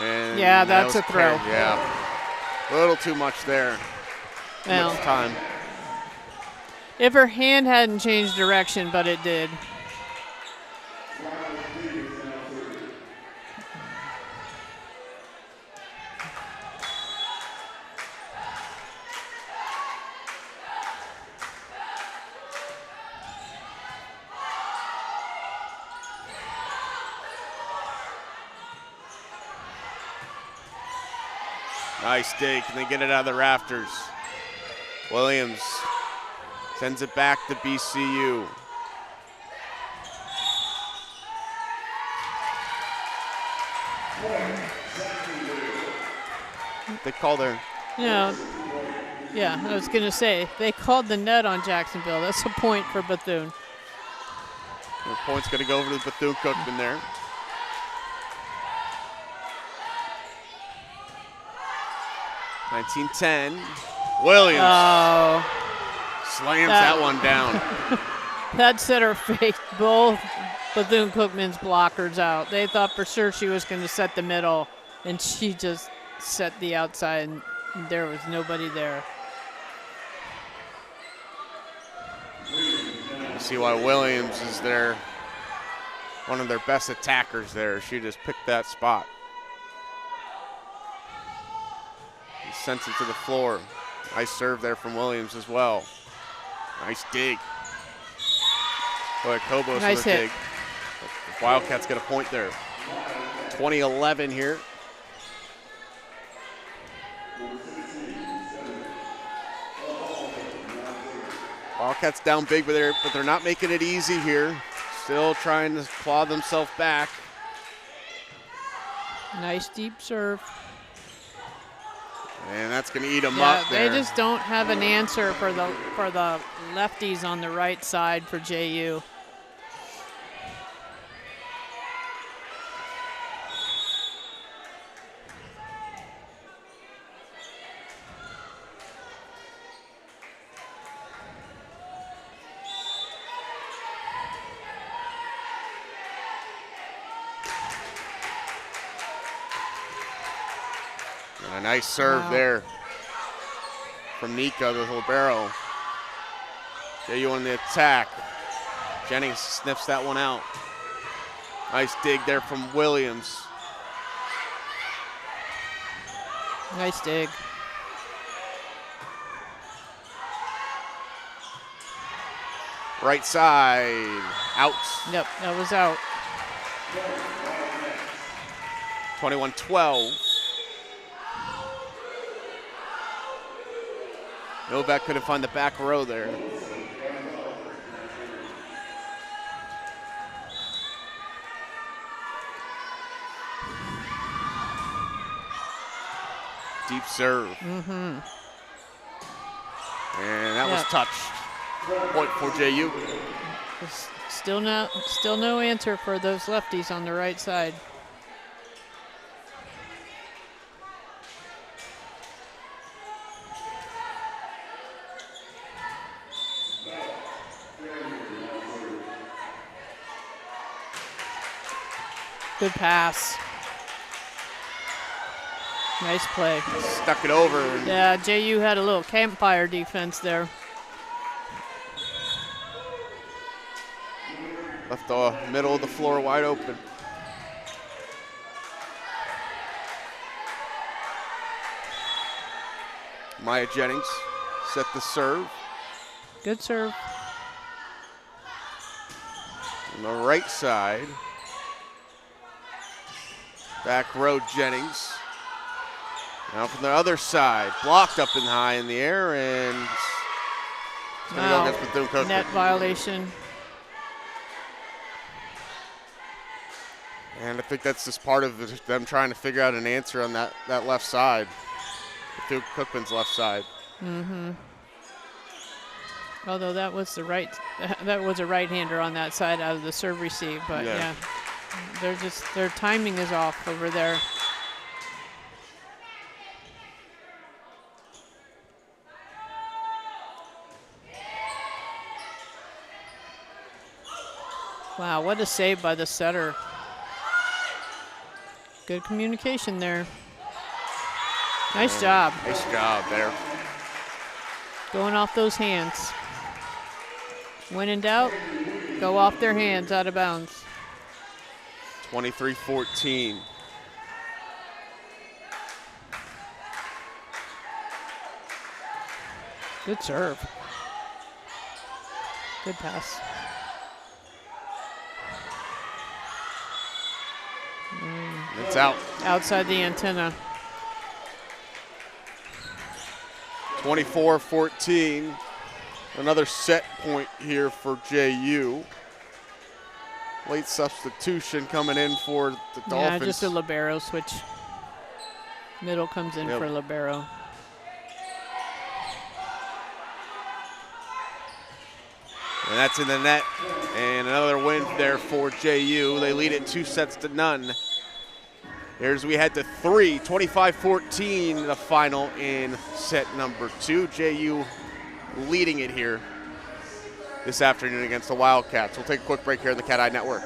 And yeah, that's a throw. Yeah, a little too much there. Too much time. If her hand hadn't changed direction, but it did. Nice dig, and they get it out of the rafters. Williams sends it back to BCU. They call their... Yeah, I was going to say, they called the net on Jacksonville. That's a point for Bethune. The point's going to go over to Bethune-Cookman there. 19-10. Williams slams that one down. That set her face both Bethune-Cookman's blockers out. They thought for sure she was going to set the middle, and she just set the outside, and there was nobody there. You see why Williams is one of their best attackers there. She just picked that spot. Sends it to the floor. Nice serve there from Williams as well. Nice dig. Boy, Kobos nice with a hit. dig. The Wildcats get a point there. 20-11 here. Wildcats down big, but they're not making it easy here. Still trying to claw themselves back. Nice deep serve. And that's going to eat them up there. They just don't have an answer for the lefties on the right side for JU. And a nice serve there from Nika, the libero. JU on the attack. Jennings sniffs that one out. Nice dig there from Williams. Nice dig. Right side, out. Yep, that was out. 21-12. Novak couldn't find the back row there. Deep serve. Mm-hmm. And that was touched. Point for JU. Still no answer for those lefties on the right side. Good pass. Nice play. Stuck it over. Yeah, JU had a little campfire defense there. Left the middle of the floor wide open. Maya Jennings set the serve. Good serve. On the right side. Back row Jennings. Now from the other side. Blocked up and high in the air, and it's going to go against Bethune-Cookman. Net violation. And I think that's just part of them trying to figure out an answer on that left side. Bethune-Cookman's left side. Mm-hmm. Although that was a right-hander on that side out of the serve receive, but yeah, their timing is off over there. Wow, what a save by the setter. Good communication there. Nice job. Nice job there. Going off those hands. When in doubt, go off their hands out of bounds. 23-14. Good serve. Good pass. It's out. Outside the antenna. 24-14. Another set point here for JU. Late substitution coming in for the Dolphins. Yeah, just a libero switch. Middle comes in for libero. And that's in the net. And another win there for JU. They lead it 2-0. Here's we head to 3, 25-14, the final in set number 2. JU leading it here this afternoon against the Wildcats. We'll take a quick break here on the CatEye Network.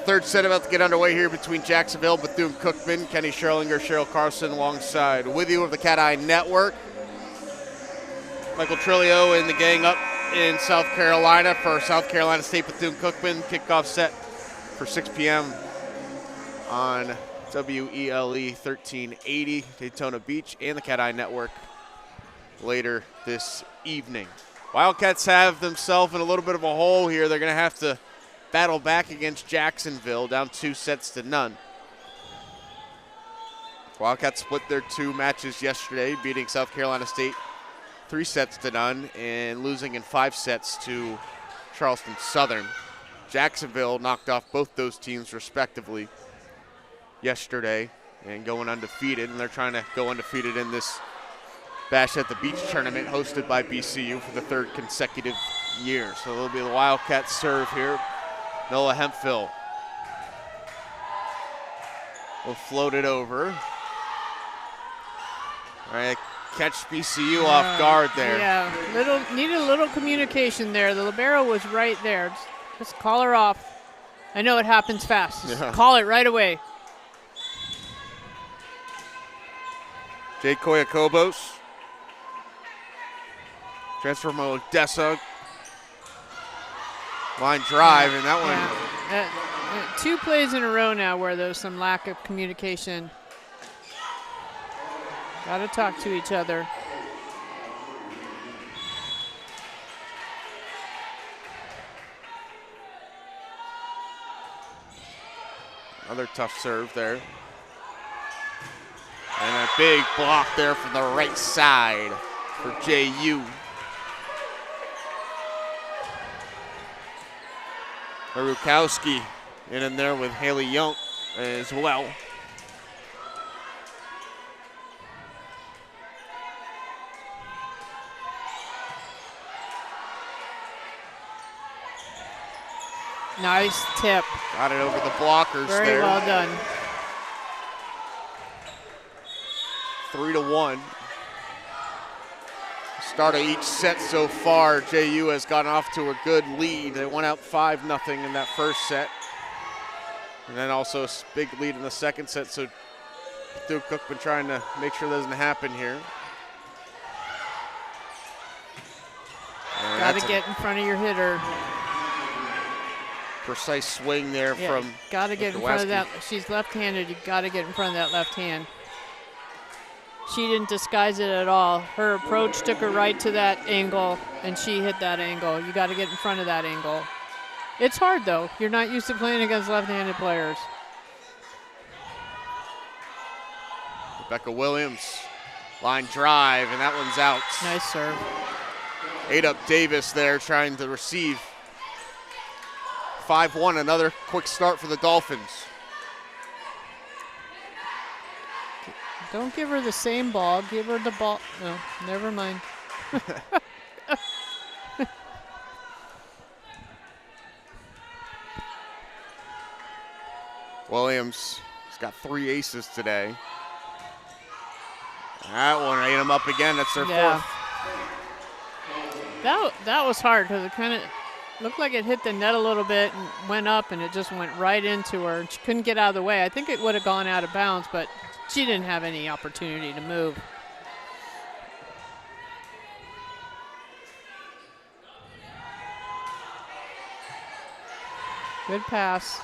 third set about to get underway here between Jacksonville, Bethune-Cookman, Kenny Scherlinger, Cheryl Carlson alongside with you of the CatEye Network. Michael Trilio and the gang up in South Carolina for South Carolina State Bethune-Cookman. Kickoff set for 6 p.m. on WELE 1380 Daytona Beach and the CatEye Network later this evening. Wildcats have themselves in a little bit of a hole here. They're going to have to battle back against Jacksonville, down 2-0. Wildcats split their 2 matches yesterday, beating South Carolina State 3-0 and losing in 5 sets to Charleston Southern. Jacksonville knocked off both those teams respectively yesterday and going undefeated, and they're trying to go undefeated in this Bash at the Beach tournament hosted by BCU for the 3rd consecutive year. So it'll be the Wildcats serve here. Noah Hemphill will float it over. All right, catch BCU off guard there. Yeah, needed a little communication there. The libero was right there. Just call her off. I know it happens fast. Just call it right away. Jake Koyakobos. Transfer from Odessa. Line drive, and that one. 2 plays in a row now where there's some lack of communication. Got to talk to each other. Another tough serve there. And a big block there from the right side for JU. Marukowski in there with Haley Young as well. Nice tip. Got it over the blockers there. Very well done. 3-1. Start of each set so far, JU has gotten off to a good lead. They went out 5-0 in that first set. And then also a big lead in the second set, so Bethune-Cookman trying to make sure that doesn't happen here. Got to get in front of your hitter. Precise swing there from got to get in front of that. She's left-handed. You got to get in front of that left hand. She didn't disguise it at all. Her approach took her right to that angle, and she hit that angle. You got to get in front of that angle. It's hard, though. You're not used to playing against left-handed players. Rebecca Williams, line drive, and that one's out. Nice serve. Ada Davis there trying to receive. 5-1, another quick start for the Dolphins. Don't give her the same ball. Give her the ball. No, never mind. Williams has got 3 aces today. That one ate him up again. That's their 4th. That was hard because it kind of looked like it hit the net a little bit and went up, and it just went right into her. And she couldn't get out of the way. I think it would have gone out of bounds, but she didn't have any opportunity to move. Good pass.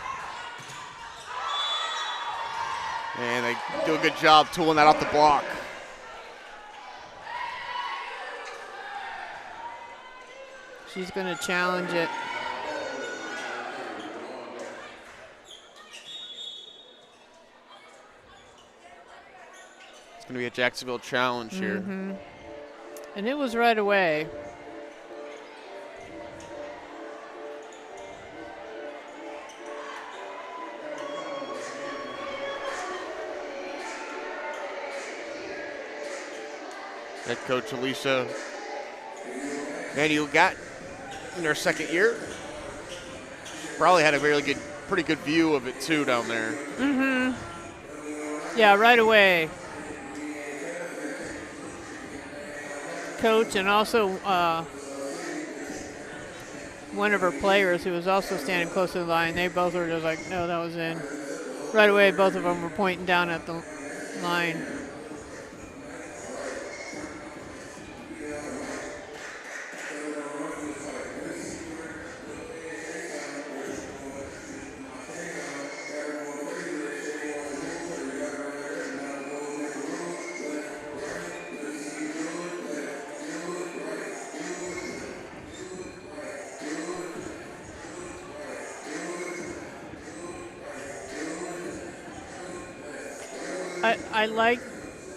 And they do a good job tooling that off the block. She's going to challenge it. It's going to be a Jacksonville challenge here. And it was right away. Head coach Alicia Manuel got in their 2nd year. Probably had a pretty good view of it too down there. Yeah, right away. Coach and also one of her players who was also standing close to the line. They both were just like, no, that was in. Right away, both of them were pointing down at the line.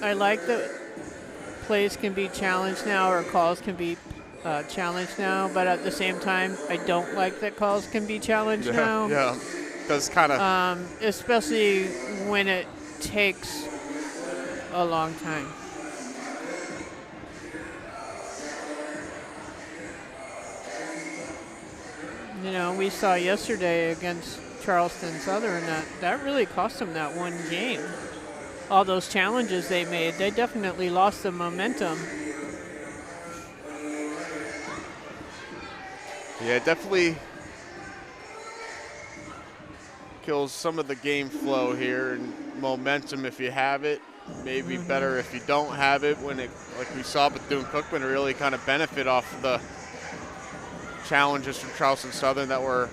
I like that plays can be challenged now or calls can be challenged now, but at the same time, I don't like that calls can be challenged now. Yeah, does kind of. Especially when it takes a long time. You know, we saw yesterday against Charleston Southern that really cost them that one game. All those challenges they made, they definitely lost the momentum. Yeah, definitely kills some of the game flow here and momentum if you have it. Maybe better if you don't have it. When it, like we saw Bethune-Cookman really kind of benefit off the challenges from Charleston Southern that were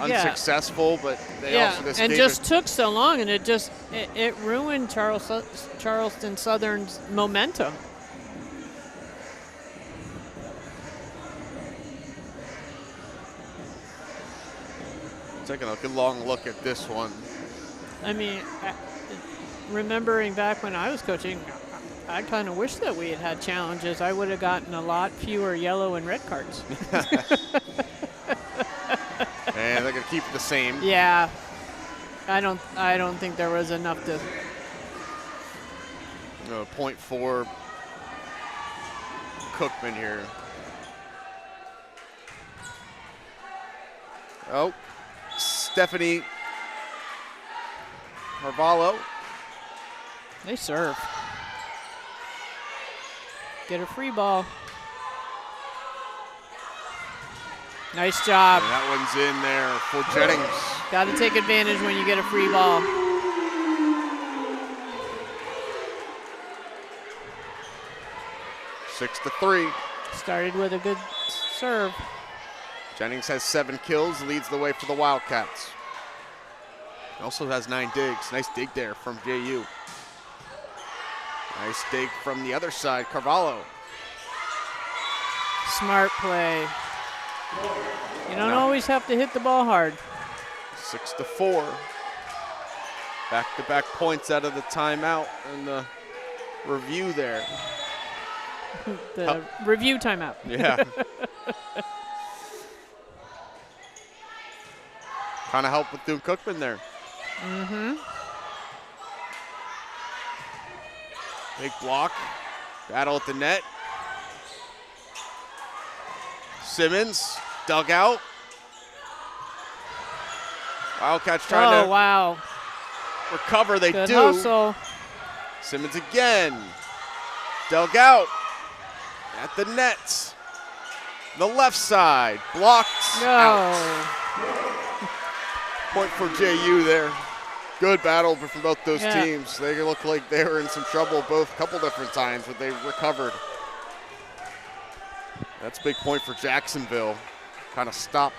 unsuccessful, but they also just and just took so long, and it ruined Charleston Southern's momentum. Taking a good long look at this one. I mean, remembering back when I was coaching, I kind of wish that we had challenges. I would have gotten a lot fewer yellow and red cards. And they're gonna keep it the same. Yeah, I don't think there was enough to. 0.4 Cookman here. Oh, Stephanie Carvalho. They serve. Get a free ball. Nice job. And that one's in there for Jennings. Got to take advantage when you get a free ball. Six to 3. Started with a good serve. Jennings has 7 kills, leads the way for the Wildcats. Also has 9 digs. Nice dig there from JU. Nice dig from the other side, Carvalho. Smart play. You don't always have to hit the ball hard. 6 to 4. Back-to-back points out of the timeout and the review there. The review timeout. Yeah. Kind of helped with Bethune-Cookman there. Big block. Battle at the net. Simmons dug out. Wildcats trying to recover. They Good do. Hustle. Simmons again. Dug out at the net. The left side. Blocked out. Point for JU there. Good battle from both those teams. They look like they were in some trouble both couple different times, but they recovered. That's a big point for Jacksonville. Kind of stopped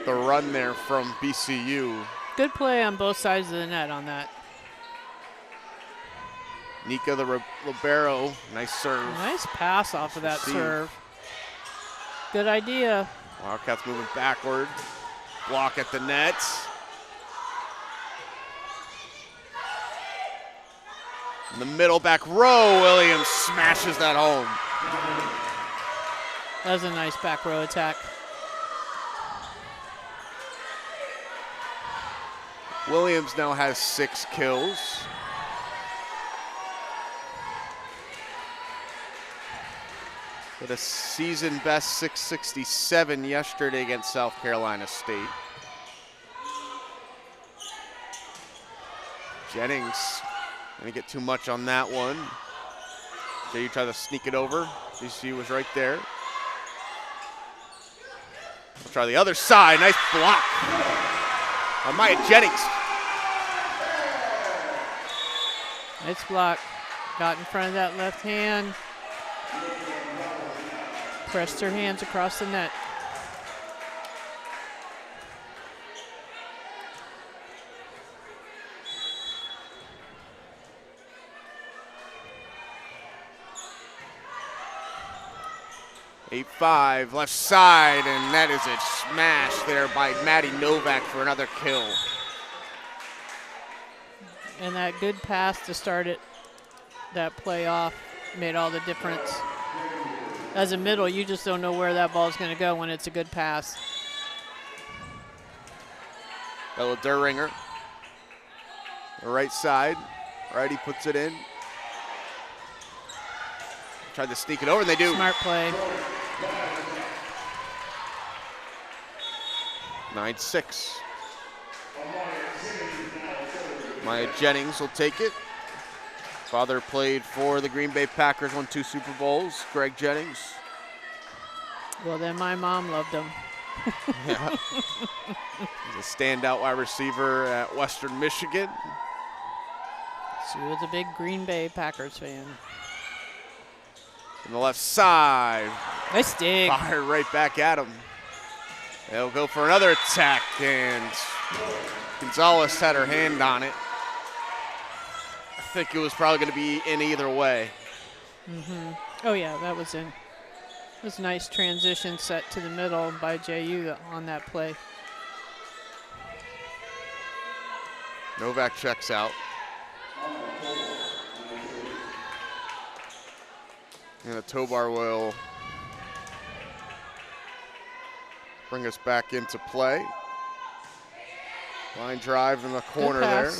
the run there from BCU. Good play on both sides of the net on that. Nika the libero, nice serve. Nice pass off of that serve. Good idea. Wildcats moving backward. Block at the net. In the middle back row, Williams smashes that home. That was a nice back row attack. Williams now has 6 kills. With a season best 667 yesterday against South Carolina State. Jennings, didn't get too much on that one. JU tried to sneak it over. BC was right there. We'll try the other side. Nice block on Maya Jennings. Nice block. Got in front of that left hand. Pressed her hands across the net. Eight-5, left side, and that is a smash there by Maddie Novak for another kill. And that good pass to start it, that play off, made all the difference. As a middle, you just don't know where that ball is going to go when it's a good pass. Bella Durringer, the right side. Righty puts it in. Tried to sneak it over, and they do. Smart play. 9-6. Maya Jennings will take it. Father played for the Green Bay Packers, won 2 Super Bowls. Greg Jennings. Well, then my mom loved him. Yeah. He's a standout wide receiver at Western Michigan. She was a big Green Bay Packers fan. On the left side. Nice dig. Fired right back at him. They'll go for another attack, and Gonzalez had her hand on it. I think it was probably going to be in either way. Oh, yeah, that was in. It was a nice transition set to the middle by JU on that play. Novak checks out. And Tobar will bring us back into play. Line drive in the corner there.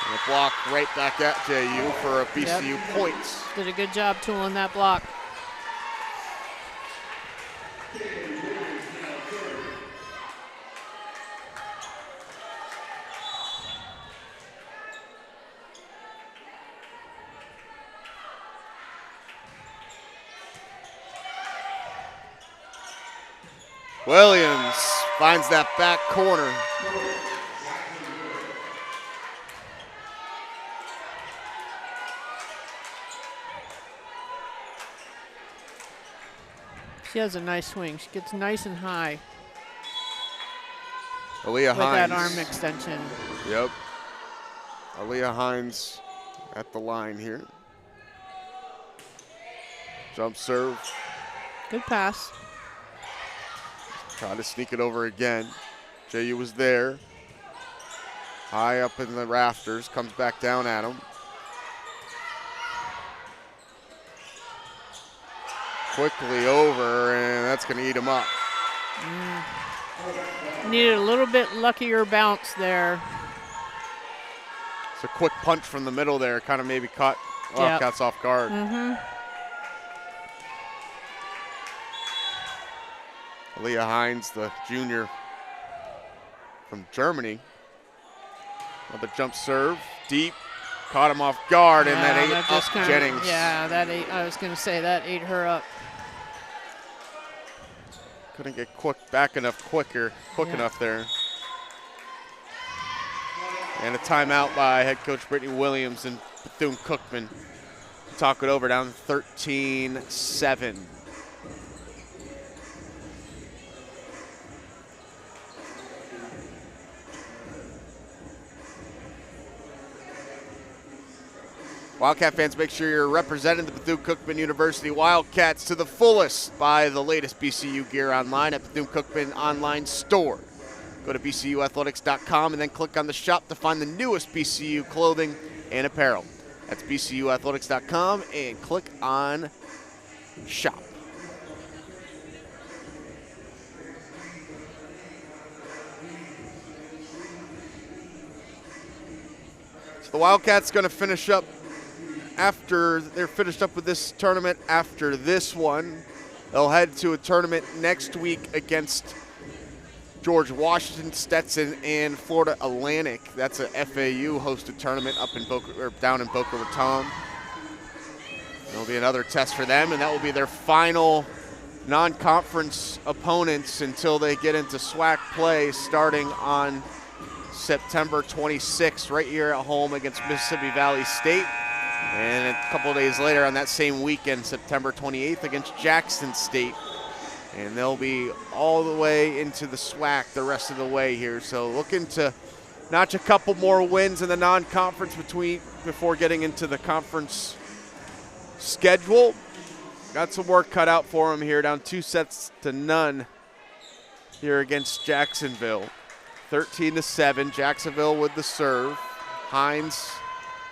And a block right back at JU for a BCU points. Did a good job tooling that block. Williams finds that back corner. She has a nice swing. She gets nice and high. Aaliyah with Hines. that arm extension. Yep. Aaliyah Hines at the line here. Jump serve. Good pass. Try to sneak it over again. JU was there. High up in the rafters, comes back down at him. Quickly over, and that's going to eat him up. Needed a little bit luckier bounce there. It's a quick punch from the middle there, kind of maybe caught Wildcats off guard. Aaliyah Hines, the junior from Germany. Another jump serve, deep, caught him off guard, and that ate up Jennings. Yeah, that ate, I was going to say, that ate her up. Couldn't get quick enough there. And a timeout by head coach Brittany Williams and Bethune-Cookman. Talk it over, down 13-7. Wildcat fans, make sure you're representing the Bethune-Cookman University Wildcats to the fullest. Buy the latest BCU gear online at Bethune-Cookman online store. Go to bcuathletics.com and then click on the shop to find the newest BCU clothing and apparel. That's bcuathletics.com and click on shop. So the Wildcats going to finish up after they're finished up with this tournament. After this one, they'll head to a tournament next week against George Washington, Stetson, and Florida Atlantic. That's a FAU hosted tournament up in down in Boca Raton. There'll be another test for them, and that will be their final non-conference opponents until they get into SWAC play starting on September 26th right here at home against Mississippi Valley State. And a couple of days later on that same weekend, September 28th, against Jackson State. And they'll be all the way into the SWAC the rest of the way here. So looking to notch a couple more wins in the non-conference before getting into the conference schedule. Got some work cut out for them here, down 2-0 here against Jacksonville. 13-7, Jacksonville with the serve. Hines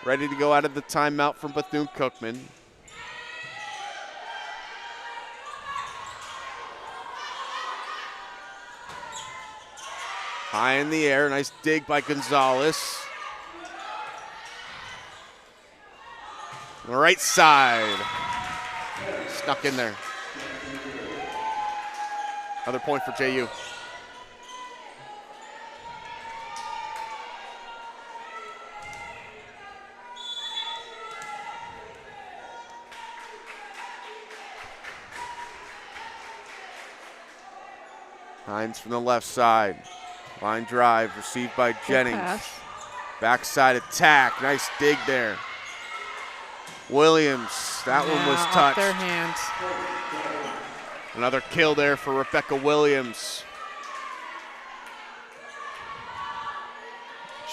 ready to go out of the timeout from Bethune-Cookman. High in the air, nice dig by Gonzalez. On the right side, snuck in there. Another point for JU. Hines from the left side. Line drive received by Jennings. Backside attack. Nice dig there. Williams. That one was touched. Off their hands. Another kill there for Rebecca Williams.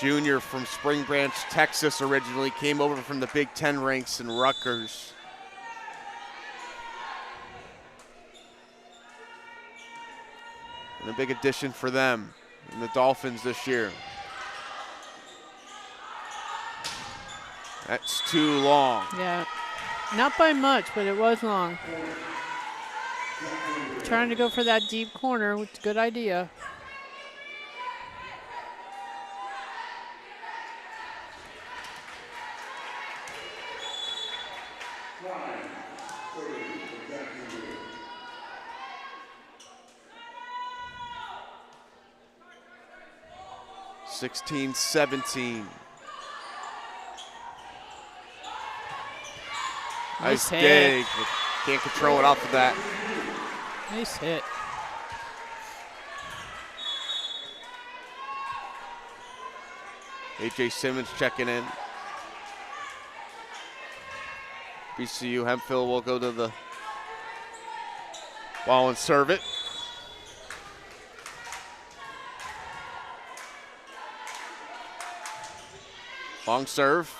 Junior from Spring Branch, Texas originally. Came over from the Big Ten ranks in Rutgers. And a big addition for them and the Dolphins this year. That's too long. Yeah, not by much, but it was long. Trying to go for that deep corner, which is a good idea. Nice 16-17. Nice dig, but can't control it off of that. Nice hit. AJ Simmons checking in. BCU Hemphill will go to the ball and serve it. Long serve,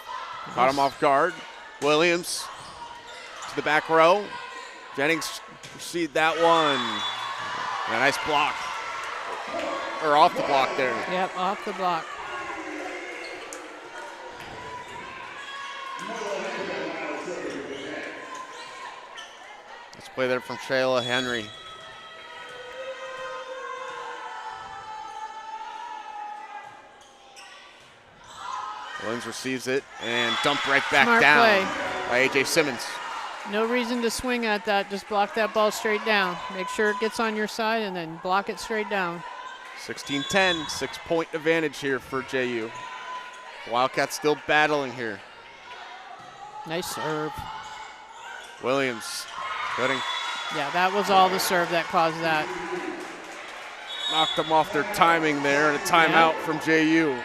caught him off guard. Williams to the back row. Jennings received that one. And a nice block. Or off the block there. Yep, off the block. Let's play there from Shayla Henry. Williams receives it and dumped right back Smart down play by AJ Simmons. No reason to swing at that. Just block that ball straight down. Make sure it gets on your side and then block it straight down. 16-10, 6-point advantage here for JU. Wildcats still battling here. Nice serve. Williams cutting. Yeah, that was all the serve that caused that. Knocked them off their timing there, and a timeout from JU.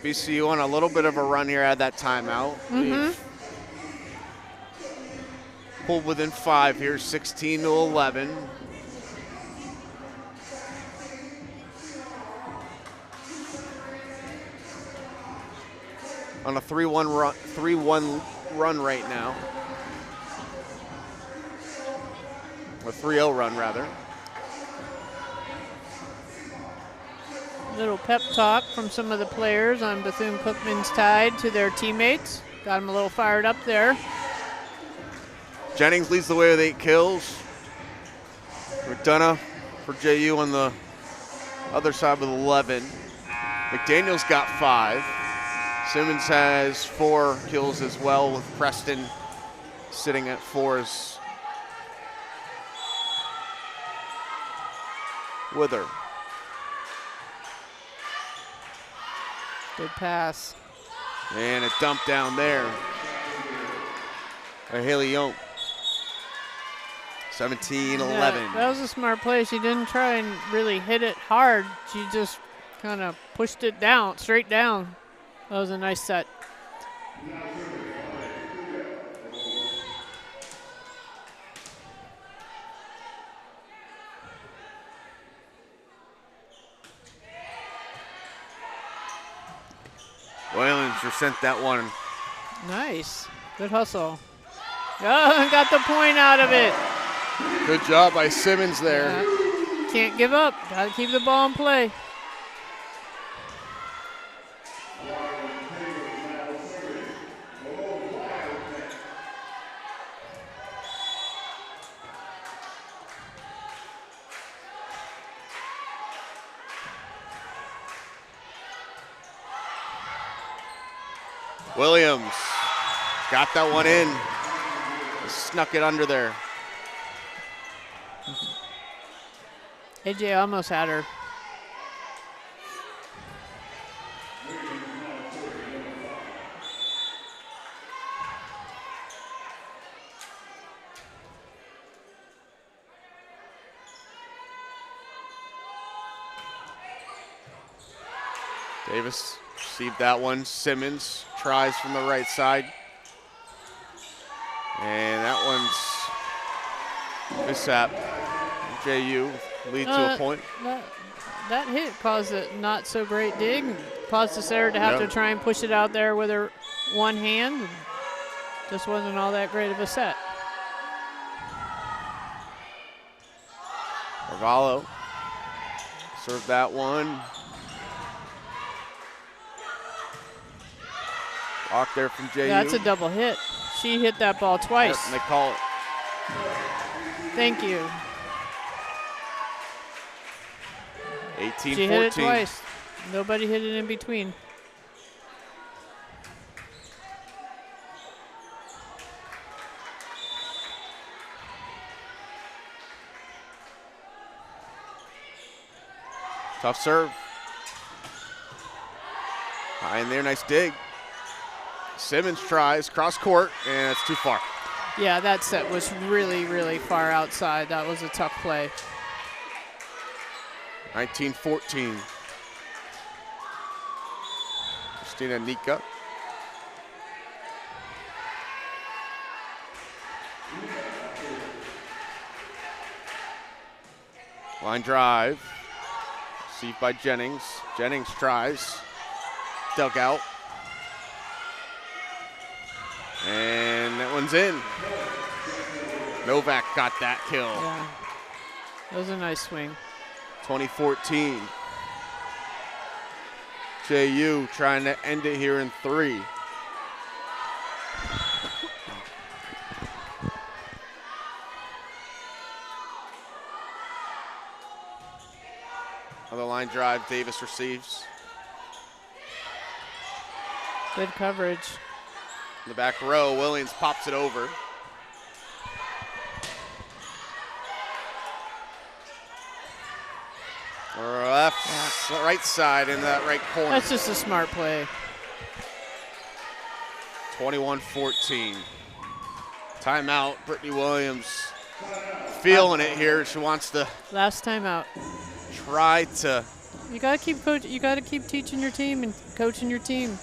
BCU on a little bit of a run here at that timeout. Pulled within 5 here, 16-11. On a 3-1 run right now. Or 3-0 run rather. Little pep talk from some of the players on Bethune-Cookman's Tide to their teammates. Got them a little fired up there. Jennings leads the way with 8 kills. McDonough for JU on the other side with 11. McDaniel's got 5. Simmons has 4 kills as well, with Preston sitting at 4 as with her. Good pass. And a dump down there by Haley Young. 17-11. Yeah, that was a smart play. She didn't try and really hit it hard. She just kind of pushed it down, straight down. That was a nice set. Williams just sent that one. Nice. Good hustle. Oh, got the point out of it. Good job by Simmons there. Yeah. Can't give up. Got to keep the ball in play. Williams got that one in. Snuck it under there. AJ almost had her. Davis received that one. Simmons tries from the right side. And that one's mishap. JU lead to a point. That hit caused a not so great dig. Caused the setter to have to try and push it out there with her one hand. And just wasn't all that great of a set. Carvalho served that one. Block there from JU. Yeah, that's a double hit. She hit that ball twice. Yep, and they call it. Thank you. 18-14. She hit it twice. Nobody hit it in between. Tough serve. High in there, nice dig. Simmons tries, cross court, and it's too far. Yeah, that set was really, really far outside. That was a tough play. 19-14. Christina Nika. Line drive. Received by Jennings. Jennings tries. Dug out. And that one's in. Novak got that kill. Yeah, that was a nice swing. 2014. JU trying to end it here in 3. Another line drive, Davis receives. Good coverage. In the back row, Williams pops it over. Left, right side in that right corner. That's just a smart play. 21-14. Timeout, Brittany Williams feeling it here. She wants to Last time out. try to. You gotta keep you gotta keep teaching your team and coaching your team.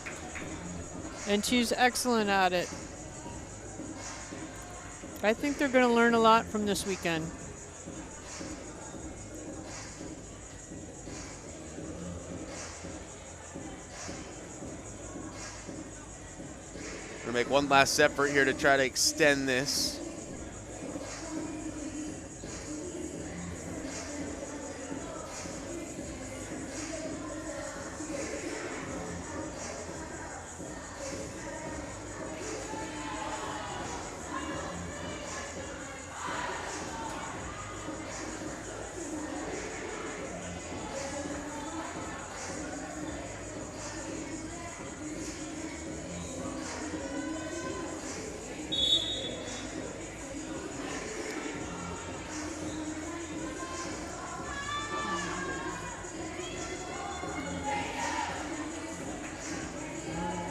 And she's excellent at it. I think they're gonna learn a lot from this weekend. Gonna make one last effort here to try to extend this.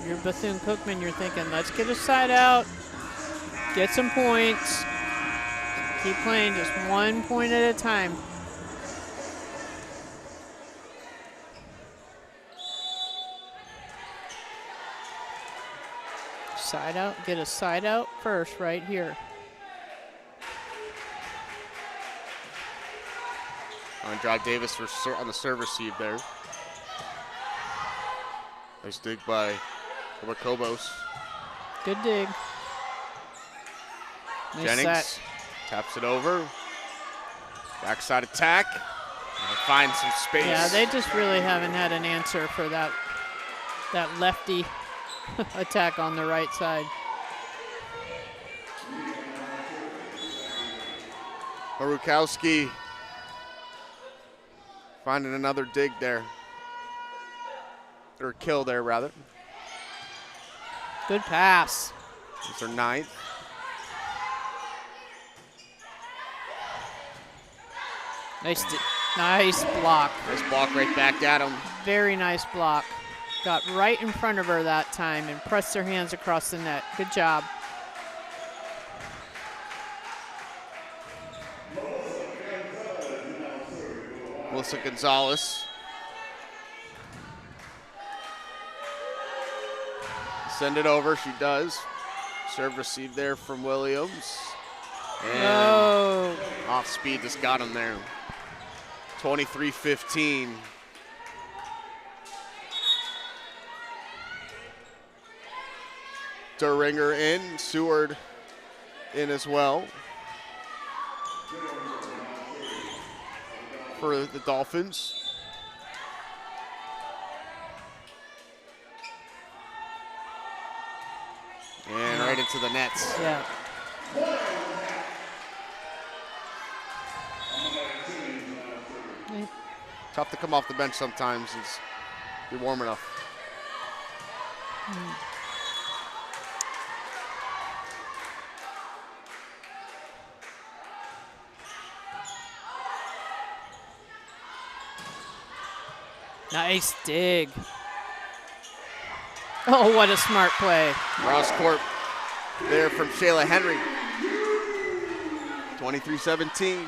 you're Bethune-Cookman, you're thinking, let's get a side out, get some points, keep playing just 1 point at a time. Side out, get a side out first right here. On drive Davis on the serve receive there. Nice dig by Kobos. Good dig. Nice Jennings set. taps it over. Backside attack. And finds some space. Yeah, they just really haven't had an answer for that lefty attack on the right side. Marukowski finding another dig there. Or kill there, rather. Good pass. It's their 9th. Nice block. Nice block right back at him. Very nice block. Got right in front of her that time and pressed their hands across the net. Good job. Melissa Gonzalez. Send it over, she does. Serve receive there from Williams. And off speed just got him there. 23-15. Duringer in, Seward in as well for the Dolphins. And right into the nets. Yeah. Tough to come off the bench sometimes. You're warm enough. Nice dig. Oh, what a smart play. Cross court there from Shayla Henry. 23-17.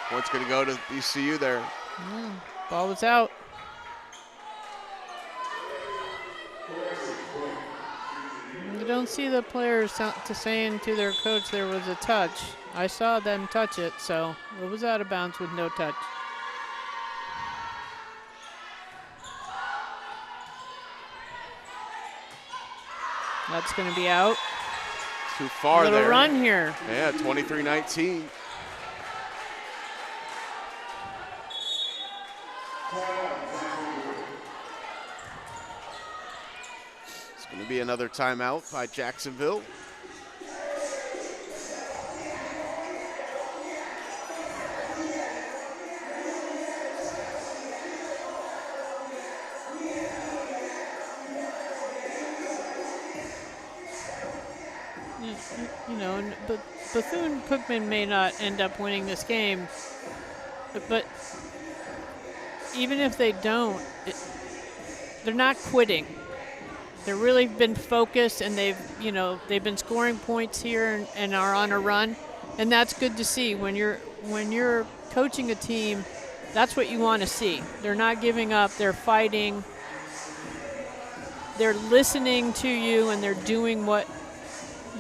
Point's going to go to ECU there. Ball was out. You don't see the players saying to their coach there was a touch. I saw them touch it, so it was out of bounds with no touch. That's going to be out. Too far Little there. run here. Yeah, 23-19. It's going to be another timeout by Jacksonville. You know, but Bethune-Cookman may not end up winning this game, but even if they don't, they're not quitting. They've really been focused, and they've been scoring points here and are on a run, and that's good to see. When you're coaching a team, that's what you want to see. They're not giving up. They're fighting. They're listening to you, and they're doing what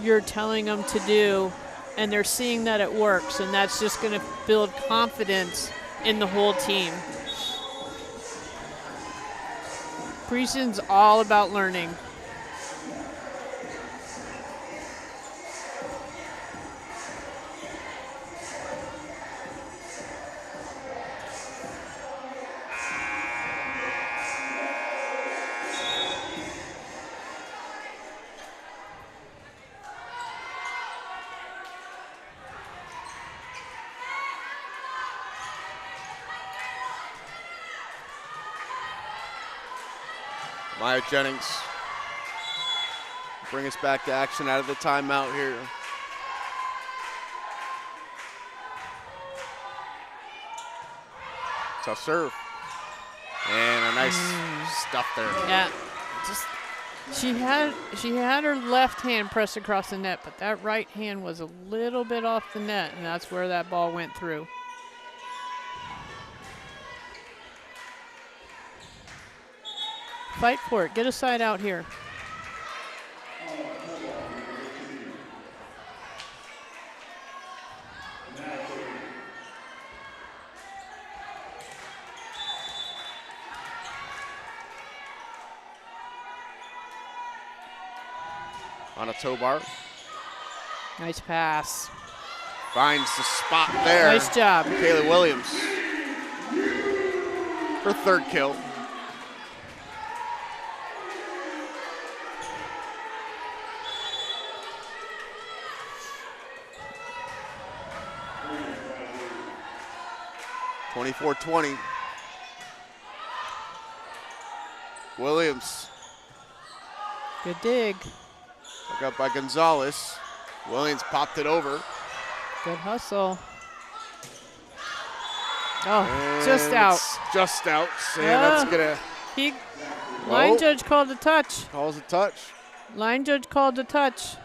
you're telling them to do, and they're seeing that it works, and that's just going to build confidence in the whole team. Preseason's all about learning. Maya Jennings bring us back to action out of the timeout here. Tough serve. And a nice stuff there. Yeah. Just she had her left hand pressed across the net, but that right hand was a little bit off the net, and that's where that ball went through. Fight for it. Get a side out here. On a toe bar. Nice pass. Finds the spot there. Nice job. Kayla Williams. Her third kill. (24-20). Williams. Good dig. Took up by Gonzalez. Williams popped it over. Good hustle. Oh, And just out. it's just out. And that's gonna. Line judge called a touch. Calls a touch. Line judge called a touch.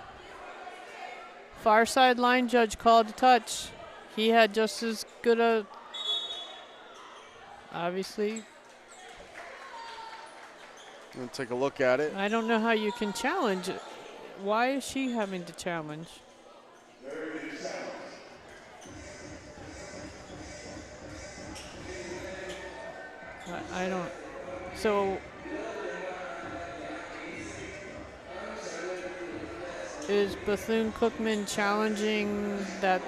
Far side line judge called a touch. He had just as good a. Obviously, I'm gonna take a look at it. I don't know how you can challenge it. Why is she having to challenge? I don't. So is Bethune-Cookman challenging that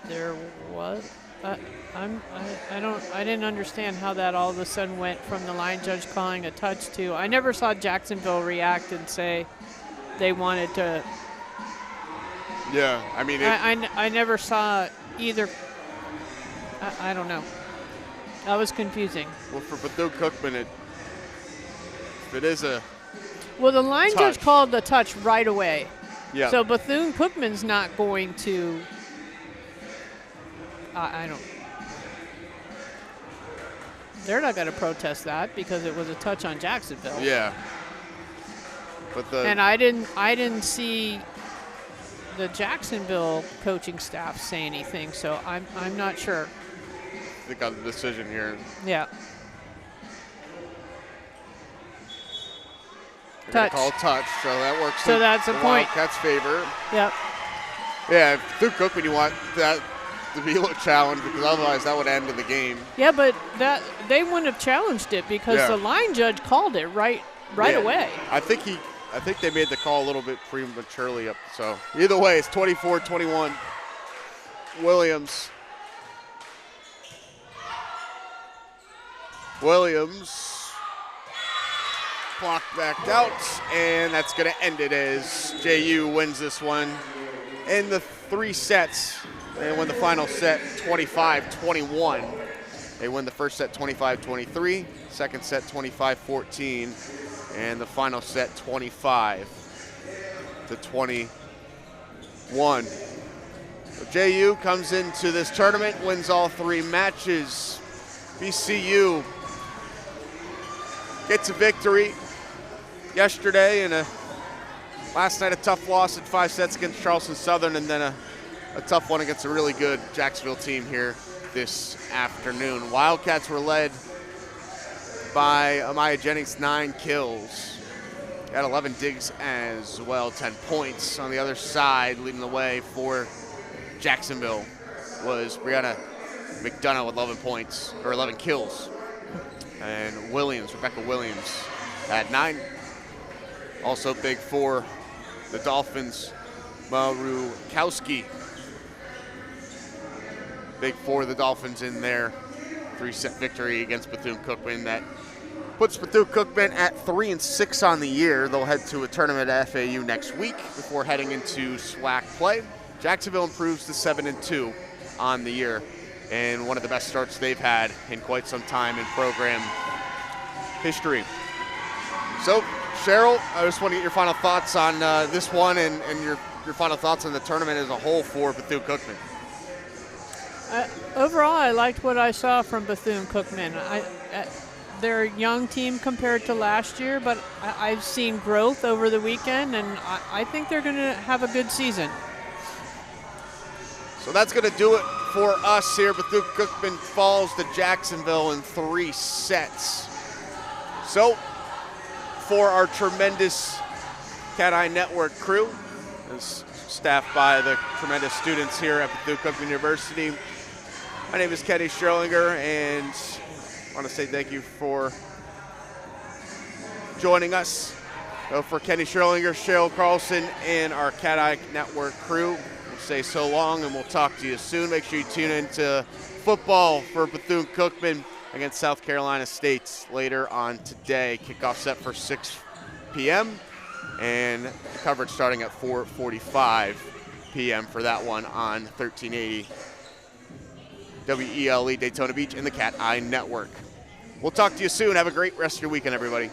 there was? I didn't understand how that all of a sudden went from the line judge calling a touch to. I never saw Jacksonville react and say they wanted to. Yeah, I mean. I never saw either. I don't know. That was confusing. Well, for Bethune-Cookman, if it is a. Well, the line touch. judge called the touch right away. Yeah. So Bethune-Cookman's not going to. I don't. They're not going to protest that because it was a touch on Jacksonville. Yeah. But the. And I didn't see the Jacksonville coaching staff say anything, so I'm not sure. They got the decision here. Yeah. They're Touch. Call touch, so that works. So in that's a the point. Wildcats' favor. Yep. Yeah, Bethune-Cookman, you want that to be a little challenge because otherwise that would end the game. Yeah, but that they wouldn't have challenged it because the line judge called it right Yeah. away. I think they made the call a little bit prematurely up. So either way, it's 24-21. Williams blocked back out, and that's going to end it as JU wins this one in the 3 sets. They win the final set 25-21. They win the first set 25-23, second set 25-14, and the final set 25-21. So JU comes into this tournament, wins all 3 matches. VCU gets a victory yesterday and last night a tough loss in 5 sets against Charleston Southern, and then a tough one against a really good Jacksonville team here this afternoon. Wildcats were led by Amaya Jennings, 9 kills. Got 11 digs as well, 10 points. On the other side, leading the way for Jacksonville was Brianna McDonough with 11 points, or 11 kills. And Rebecca Williams had 9. Also big for the Dolphins, Marukowski. Big for the Dolphins in their 3-set victory against Bethune-Cookman. That puts Bethune-Cookman at 3-6 on the year. They'll head to a tournament at FAU next week before heading into SWAC play. Jacksonville improves to 7-2 on the year, and one of the best starts they've had in quite some time in program history. So, Cheryl, I just want to get your final thoughts on this one and your final thoughts on the tournament as a whole for Bethune-Cookman. Overall, I liked what I saw from Bethune-Cookman. They're a young team compared to last year, but I've seen growth over the weekend, and I think they're going to have a good season. So that's going to do it for us here. Bethune-Cookman falls to Jacksonville in 3 sets. So for our tremendous CatEye Network crew, is staffed by the tremendous students here at Bethune-Cookman University, my name is Kenny Scherlinger, and I want to say thank you for joining us. So for Kenny Scherlinger, Cheryl Carlson, and our CatEye Network crew, we'll say so long, and we'll talk to you soon. Make sure you tune in to football for Bethune-Cookman against South Carolina State later on today. Kickoff set for 6 p.m. and the coverage starting at 4:45 p.m. for that one on 1380 WELE Daytona Beach and the CatEye Network. We'll talk to you soon. Have a great rest of your weekend, everybody.